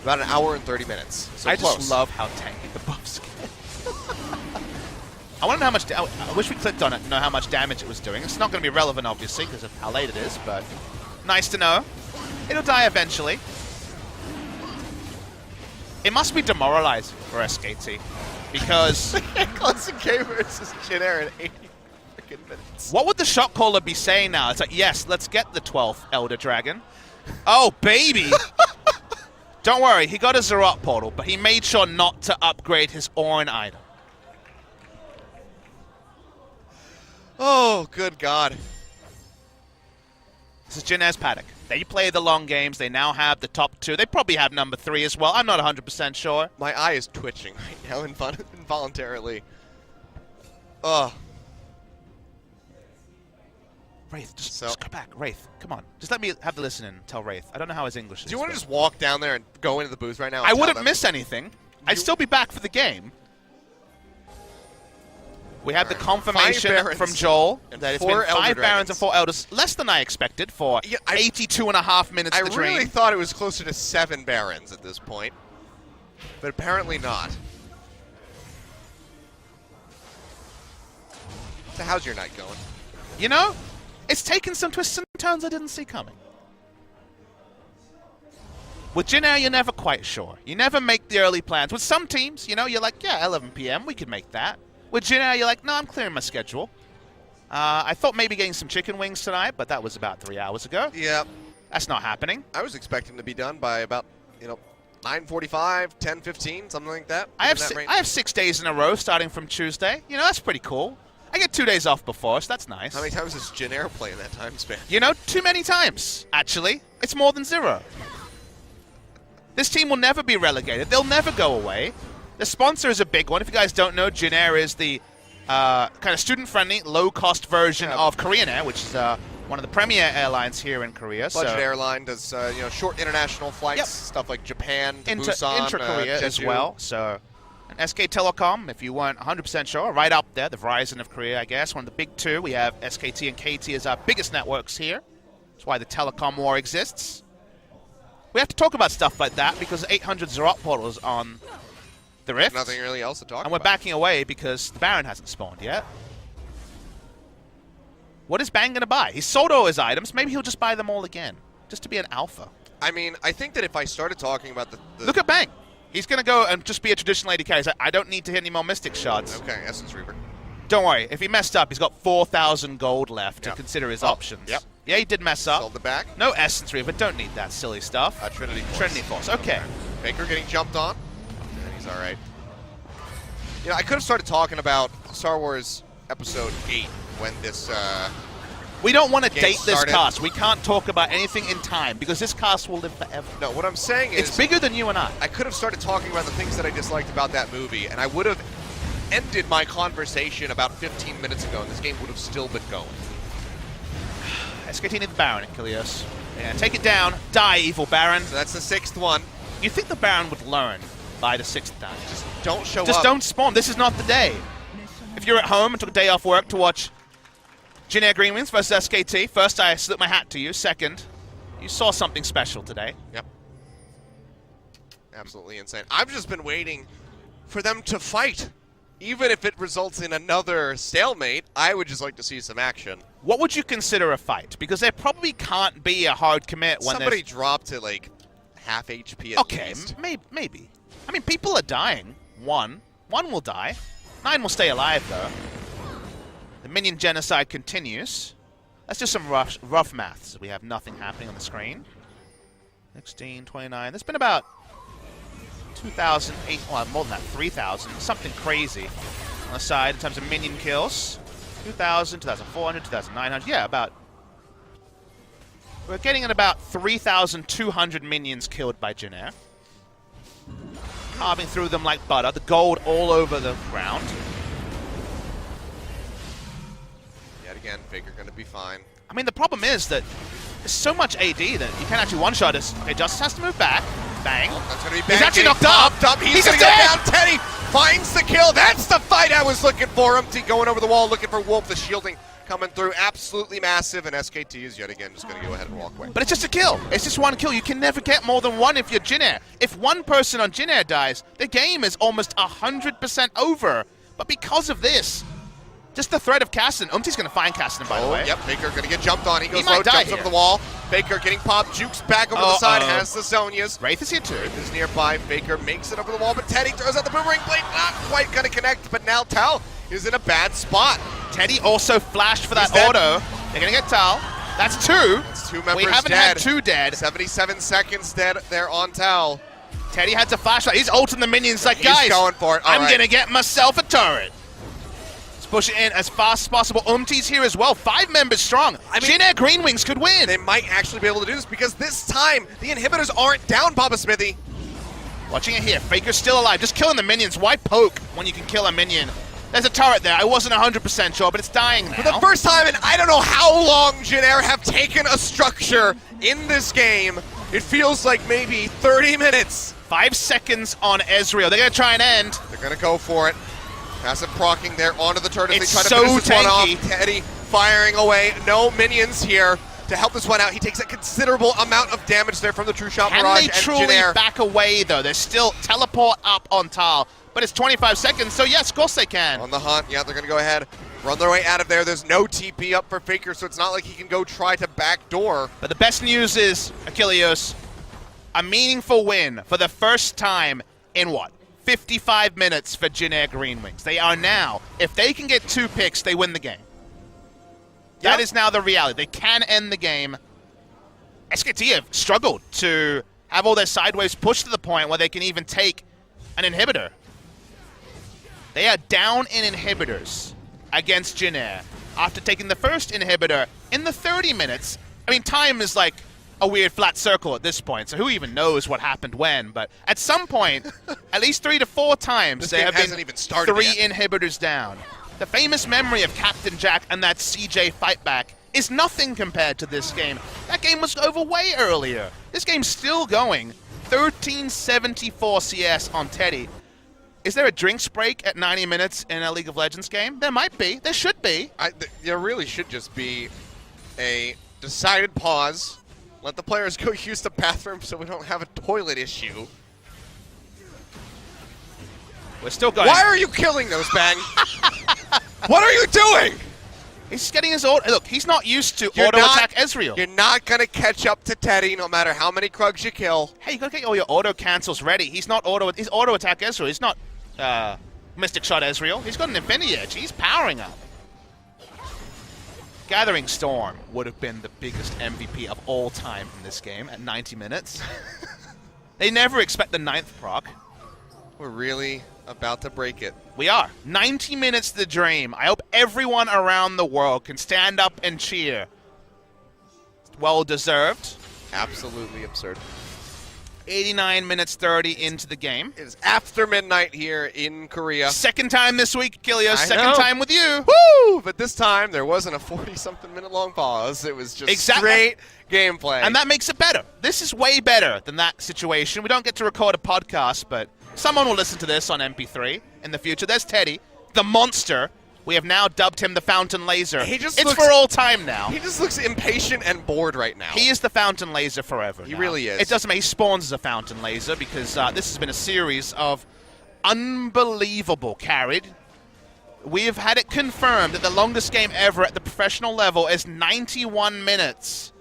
about 1 hour and 30 minutes. So I close. just love how tanky the buffs get. I want to know how much. I wish we clicked on it to know how much damage it was doing. It's not going to be relevant, obviously, because of how late it is, but nice to know. It'll die eventually. It must be demoralizing for SKT, because Classic K versus Jin Air in 80 freaking minutes. what would the shot caller be saying now? It's like, yes, let's get the 12th Elder Dragon. Oh, baby! Don't worry, he got a Zerot portal, but he made sure not to upgrade his Ornn item. Oh, good God. This is Jin Air's paddock. They play the long games. They now have the top 2. They probably have number 3 as well. I'm not 100% sure. My eye is twitching right now involuntarily. Ugh. Wraith, just go back. Wraith, come on. Just let me have the listen and tell Wraith. I don't know how his English is. Do you want to just walk down there and go into the booth right now? I wouldn't miss anything. I'd still be back for the game. We have the confirmation from Joel that it's been 5 Barons and 4 Elders. Less than I expected for 82.5 minutes of the dream. I really thought it was closer to 7 Barons at this point, but apparently not. So how's your night going? You know, it's taken some twists and turns I didn't see coming. With Jin Air, you're never quite sure. You never make the early plans. With some teams, you know, you're like, yeah, 11 p.m., we could make that. With Jin Air, you're like, no, I'm clearing my schedule. I thought maybe getting some chicken wings tonight, but that was about 3 hours ago. Yeah. That's not happening. I was expecting to be done by about, 9:45, 10:15, something like that. I have 6 days in a row starting from Tuesday. You know, that's pretty cool. I get 2 days off before, so that's nice. How many times does Jin Air play in that time span? You know, too many times, actually. It's more than 0. This team will never be relegated. They'll never go away. The sponsor is a big one. If you guys don't know, Jin Air is the kind of student-friendly, low-cost version of Korean Air, which is one of the premier airlines here in Korea. Budget airline does short international flights, stuff like Japan to Busan, intra-Korea as well. So, and SK Telecom, if you weren't 100% sure, right up there, the Verizon of Korea, I guess, one of the big two. We have SKT and KT as our biggest networks here. That's why the telecom war exists. We have to talk about stuff like that because 800 Zerot portals on the Rift. Nothing really else to talk about. And we're backing away because the Baron hasn't spawned yet. What is Bang going to buy? He's sold all his items. Maybe he'll just buy them all again, just to be an alpha. I mean, I think that if I started talking about the Look at Bang. He's going to go and just be a traditional AD carry. He's like, I don't need to hit any more Mystic Shards. Okay, Essence Reaver. Don't worry. If he messed up, he's got 4,000 gold left to consider his options. Yep. Yeah, he did mess up. Sold the back. No Essence Reaver. Don't need that silly stuff. Trinity Force. Trinity Force. Okay. Faker getting jumped on. And he's all right. You know, I could have started talking about Star Wars Episode 8 when this we don't want to date this started. cast. We can't talk about anything in time because this cast will live forever. No, what I'm saying is... It's bigger than you and I. I could have started talking about the things that I disliked about that movie, and I would have ended my conversation about 15 minutes ago, and this game would have still been going. SKT need the Baron in Kilios. Yeah, take it down. Die, evil Baron. So that's the 6th one. You think the Baron would learn by the 6th time? Just don't show up. Just don't spawn. This is not the day. If you're at home and took a day off work to watch Jin Air GreenWings versus SKT, first I slip my hat to you. Second, you saw something special today. Yep. Absolutely insane. I've just been waiting for them to fight. Even if it results in another stalemate, I would just like to see some action. What would you consider a fight? Because there probably can't be a hard commit when somebody dropped to like half HP at least. Okay, maybe. I mean, people are dying. One will die. 9 will stay alive, though. The minion genocide continues. Let's do some rough maths. We have nothing happening on the screen. 16, 29. There's been about 2,000, well, more than that, 3,000, something crazy on the side in terms of minion kills. 2,000, 2,400, 2,900, yeah, about... We're getting at about 3,200 minions killed by Jin Air. Carving through them like butter, the gold all over the ground. Yet again, Faker gonna be fine. I mean, the problem is that there's so much AD that you can't actually one-shot us. Okay, Justice has to move back. Bang. Oh, that's gonna be bang. He's actually knocked up. He's gonna get down. Teddy finds the kill. That's the fight I was looking for. Empty going over the wall, looking for Wolf. The shielding coming through, absolutely massive. And SKT is yet again just gonna go ahead and walk away. But it's just a kill. It's just one kill. You can never get more than one if you're Jin Air. If one person on Jin Air dies, the game is almost 100% over. But because of this, just the threat of Caston. Umti's going to find Caston, by the way. Yep, Faker going to get jumped on. He goes low, jumps over the wall. Faker getting popped, jukes back over the side, has the Zonias. Wraith is here too. Wraith is nearby. Faker makes it over the wall, but Teddy throws out the boomerang blade. Not quite going to connect, but now Tal is in a bad spot. Teddy also flashed for that auto. They're going to get Tal. That's 2. That's 2 members We haven't had 2 dead. 77 seconds dead there on Tal. Teddy had to flash. He's ulting the minions like, guys, he's going for it. I'm going to get myself a turret. Push it in as fast as possible. Umti's here as well. 5 members strong. I mean, Jin Air GreenWings could win. They might actually be able to do this because this time the inhibitors aren't down, Papa Smithy. Watching it here. Faker's still alive. Just killing the minions. Why poke when you can kill a minion? There's a turret there. I wasn't 100% sure, but it's dying now. For the first time in I don't know how long, Jin have taken a structure in this game. It feels like maybe 30 minutes. 5 seconds on Ezreal. They're going to try and end. They're going to go for it. Passive procking there onto the turret as It's they try to so finish this one tanky. off. Teddy firing away. No minions here to help this one out. He takes a considerable amount of damage there from the True Shot Can Barrage. they truly back away, though? They're still teleport up on Tal, but it's 25 seconds, so yes, of course they can. On the hunt, yeah, they're going to go ahead, run their way out of there. There's no TP up for Faker, so it's not like he can go try to backdoor. But the best news is, Achilles, a meaningful win for the first time in what? 55 minutes for GreenWings. They are now, if they can get 2 picks, they win the game. That is now the reality. They can end the game. SKT have struggled to have all their sideways pushed to the point where they can even take an inhibitor. They are down in inhibitors against Jin after taking the first inhibitor in the 30 minutes. I mean, time is like a weird flat circle at this point, so who even knows what happened when, but at some point, at least 3 to 4 times, they have been even started 3 yet. inhibitors down. The famous memory of Captain Jack and that CJ fightback is nothing compared to this game. That game was over way earlier. This game's still going. 1374 CS on Teddy. Is there a drinks break at 90 minutes in a League of Legends game? There might be. There should be. There really should just be a decided pause. Let the players go use the bathroom so we don't have a toilet issue. We're still going. Why are you killing those, Bang? What are you doing? He's getting his auto. Look, he's not used to auto-attack Ezreal. You're not going to catch up to Teddy no matter how many Krugs you kill. Hey, you got to get all your auto-cancels ready. He's not he's auto-attack Ezreal. He's not Mystic Shot Ezreal. He's got an Infinity Edge. He's powering up. Gathering Storm would have been the biggest MVP of all time in this game at 90 minutes. They never expect the 9th proc. We're really about to break it. We are. 90 minutes to the dream. I hope everyone around the world can stand up and cheer. Well deserved. Absolutely absurd. 89 minutes 30 into the game. It is after midnight here in Korea. Second time this week, Kilios. Second know. time with you. Woo! But this time, there wasn't a 40-something minute long pause. It was just straight gameplay. And that makes it better. This is way better than that situation. We don't get to record a podcast, but someone will listen to this on MP3 in the future. There's Teddy, the monster. We have now dubbed him the Fountain Laser. It's for all time now. He just looks impatient and bored right now. He is the Fountain Laser forever. He really is. It doesn't matter. He spawns as a Fountain Laser because this has been a series of unbelievable carried. We have had it confirmed that the longest game ever at the professional level is 91 minutes.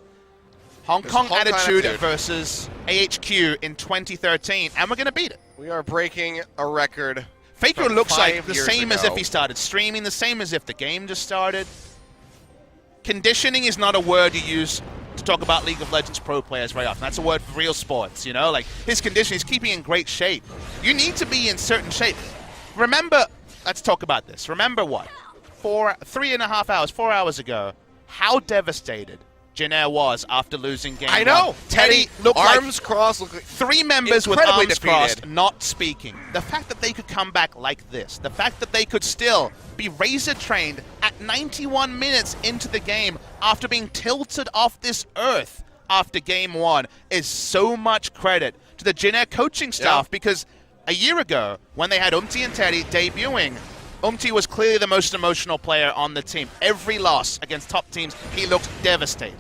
Hong Kong Attitude versus AHQ in 2013, and we're going to beat it. We are breaking a record. Faker looks like the 5 years same as ago. if he started streaming, the same as if the game just started. Conditioning is not a word you use to talk about League of Legends pro players very often. That's a word for real sports, you know? Like, his conditioning, he's keeping in great shape. You need to be in certain shape. Remember, let's talk about this. Remember what? 3.5 hours, 4 hours ago, how devastated Jin was after losing game I know. one. Teddy looked arms crossed. Looked like 3 members with incredibly arms crossed, not speaking. The fact that they could come back like this, the fact that they could still be razor trained at 91 minutes into the game after being tilted off this earth after game 1 is so much credit to the Jin coaching staff because a year ago when they had Umti and Teddy debuting, Umti was clearly the most emotional player on the team. Every loss against top teams, he looked devastated.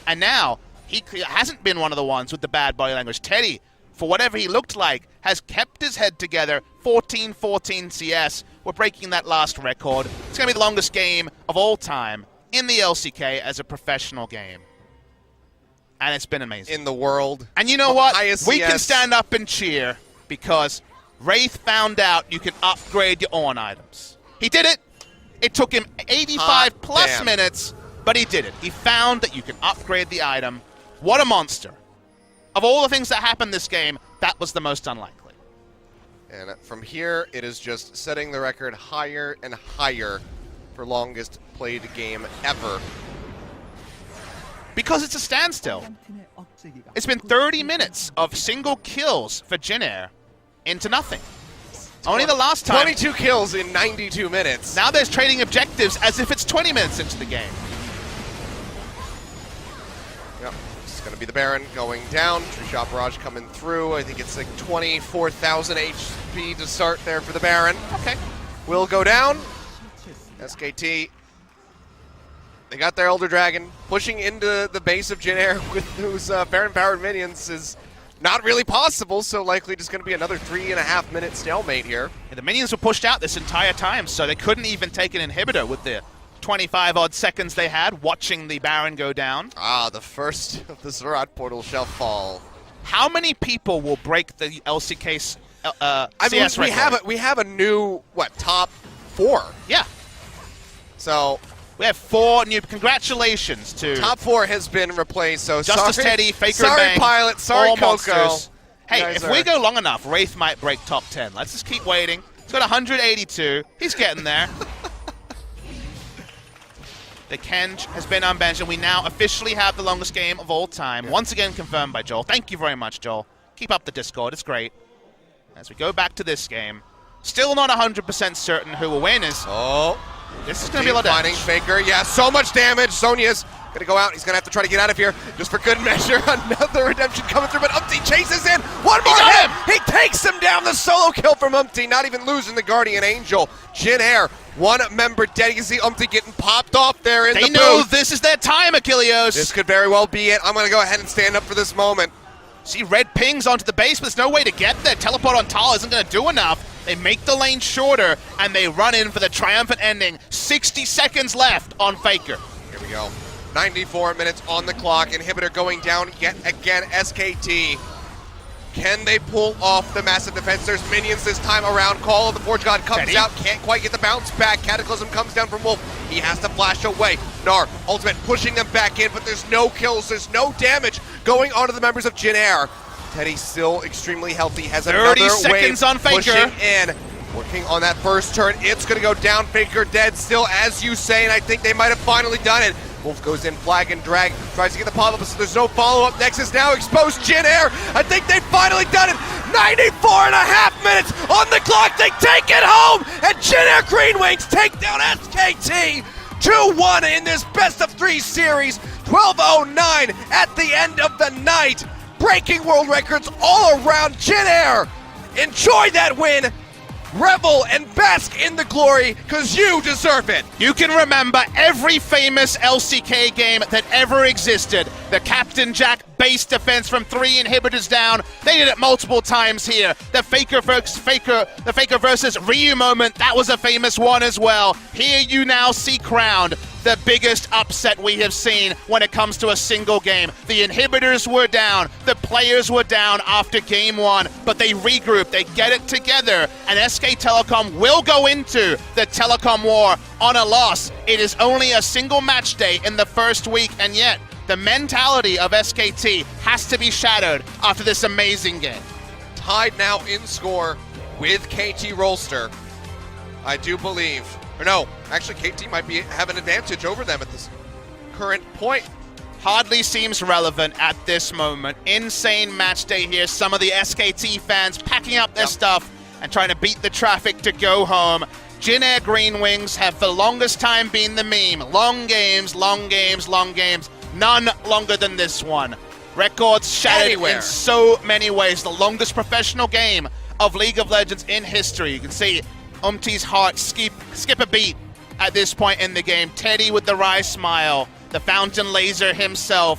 And now, he hasn't been one of the ones with the bad body language. Teddy, for whatever he looked like, has kept his head together. 14-14 CS. We're breaking that last record. It's going to be the longest game of all time in the LCK as a professional game. And it's been amazing. in the world. And you know what? Highest We can CS. stand up and cheer because Wraith found out you can upgrade your Ornn items. He did it. It took him 85 plus damn. minutes, but he did it. He found that you can upgrade the item. What a monster. Of all the things that happened this game, that was the most unlikely. And from here, it is just setting the record higher and higher for longest played game ever. Because it's a standstill. 팀의 억제기가 It's been 30 minutes of single kills for Jin into nothing. Only the last time. 22 kills in 92 minutes. Now there's trading objectives as if it's 20 minutes into the game. Yep, it's going to be the Baron going down. True Shot Barrage coming through. I think it's like 24,000 HP to start there for the Baron. Okay. Will go down. SKT. They got their Elder Dragon. Pushing into the base of Jin Air with those Baron-powered minions is not really possible, so likely just going to be another 3.5 minute stalemate here. And the minions were pushed out this entire time, so they couldn't even take an inhibitor with the 25-odd seconds they had watching the Baron go down. Ah, the first of the Zerat portal shall fall. How many people will break the LCK CS we record? we have a new, top 4. Yeah. So we have 4 new. Congratulations to top 4 has been replaced. So Justice sorry, Teddy, Faker sorry and Bang, Pilot, sorry all Coco. monsters. Hey, Guys if we go long enough, Wraith might break top 10. Let's just keep waiting. He's got 182. He's getting there. The Kenj has been unbenched, and we now officially have the longest game of all time. Yeah. Once again confirmed by Joel. Thank you very much, Joel. Keep up the Discord. It's great. As we go back to this game, still not 100% certain who will win. This is going to be a lot of damage. Faker, yeah, so much damage. Sonya's going to go out. He's going to have to try to get out of here just for good measure. Another redemption coming through, but Umpty chases in. One more hit. He takes him down. The solo kill from Umpty, not even losing the Guardian Angel. Jin Air, one member dead. You can see Umpty getting popped off there in the booth. They know this is their time, Achilleos. This could very well be it. I'm going to go ahead and stand up for this moment. See red pings onto the base, but there's no way to get there. Teleport on Tal isn't going to do enough. They make the lane shorter, and they run in for the triumphant ending. 60 seconds left on Faker. Here we go. 94 minutes on the clock. Inhibitor going down yet again. SKT. Can they pull off the massive defense? There's minions this time around. Call of the Forge God comes out. Can't quite get the bounce back. Cataclysm comes down from Wolf. He has to flash away. Gnar, ultimate, pushing them back in, but there's no kills. There's no damage going onto the members of Jin Air. Teddy still extremely healthy. Has 30 another seconds wave on Faker. Pushing in. Working on that first turn. It's going to go down. Faker dead still, as you say, and I think they might have finally done it. Wolf goes in, flag and drag, tries to get the pop-up, so there's no follow-up. Nexus now exposed. Jin Air, I think they've finally done it. 94.5 minutes on the clock. They take it home, and Jin Air GreenWings take down SKT 2-1 in this best-of-3 series. 12:09 at the end of the night. Breaking world records all around. Jin Air, enjoy that win. Revel and bask in the glory, because you deserve it. You can remember every famous LCK game that ever existed. The Captain Jack base defense from 3 inhibitors down. They did it multiple times here. The Faker versus Ryu moment, that was a famous one as well. Here you now see crowned the biggest upset we have seen when it comes to a single game. The inhibitors were down, the players were down after game 1, but they regroup, they get it together, and SK Telecom will go into the Telecom War on a loss. It is only a single match day in the first week, and yet the mentality of SKT has to be shadowed after this amazing game. Tied now in score with KT Rolster, I do believe. Or no, actually KT might have an advantage over them at this current point. Hardly seems relevant at this moment. Insane match day here. Some of the SKT fans packing up their stuff and trying to beat the traffic to go home. Jin Air GreenWings have for the longest time been the meme. Long games, long games, long games. None longer than this one. Records shattered in so many ways. The longest professional game of League of Legends in history. You can see Umpty's heart skip a beat at this point in the game. Teddy with the wry smile. The Fountain Laser himself.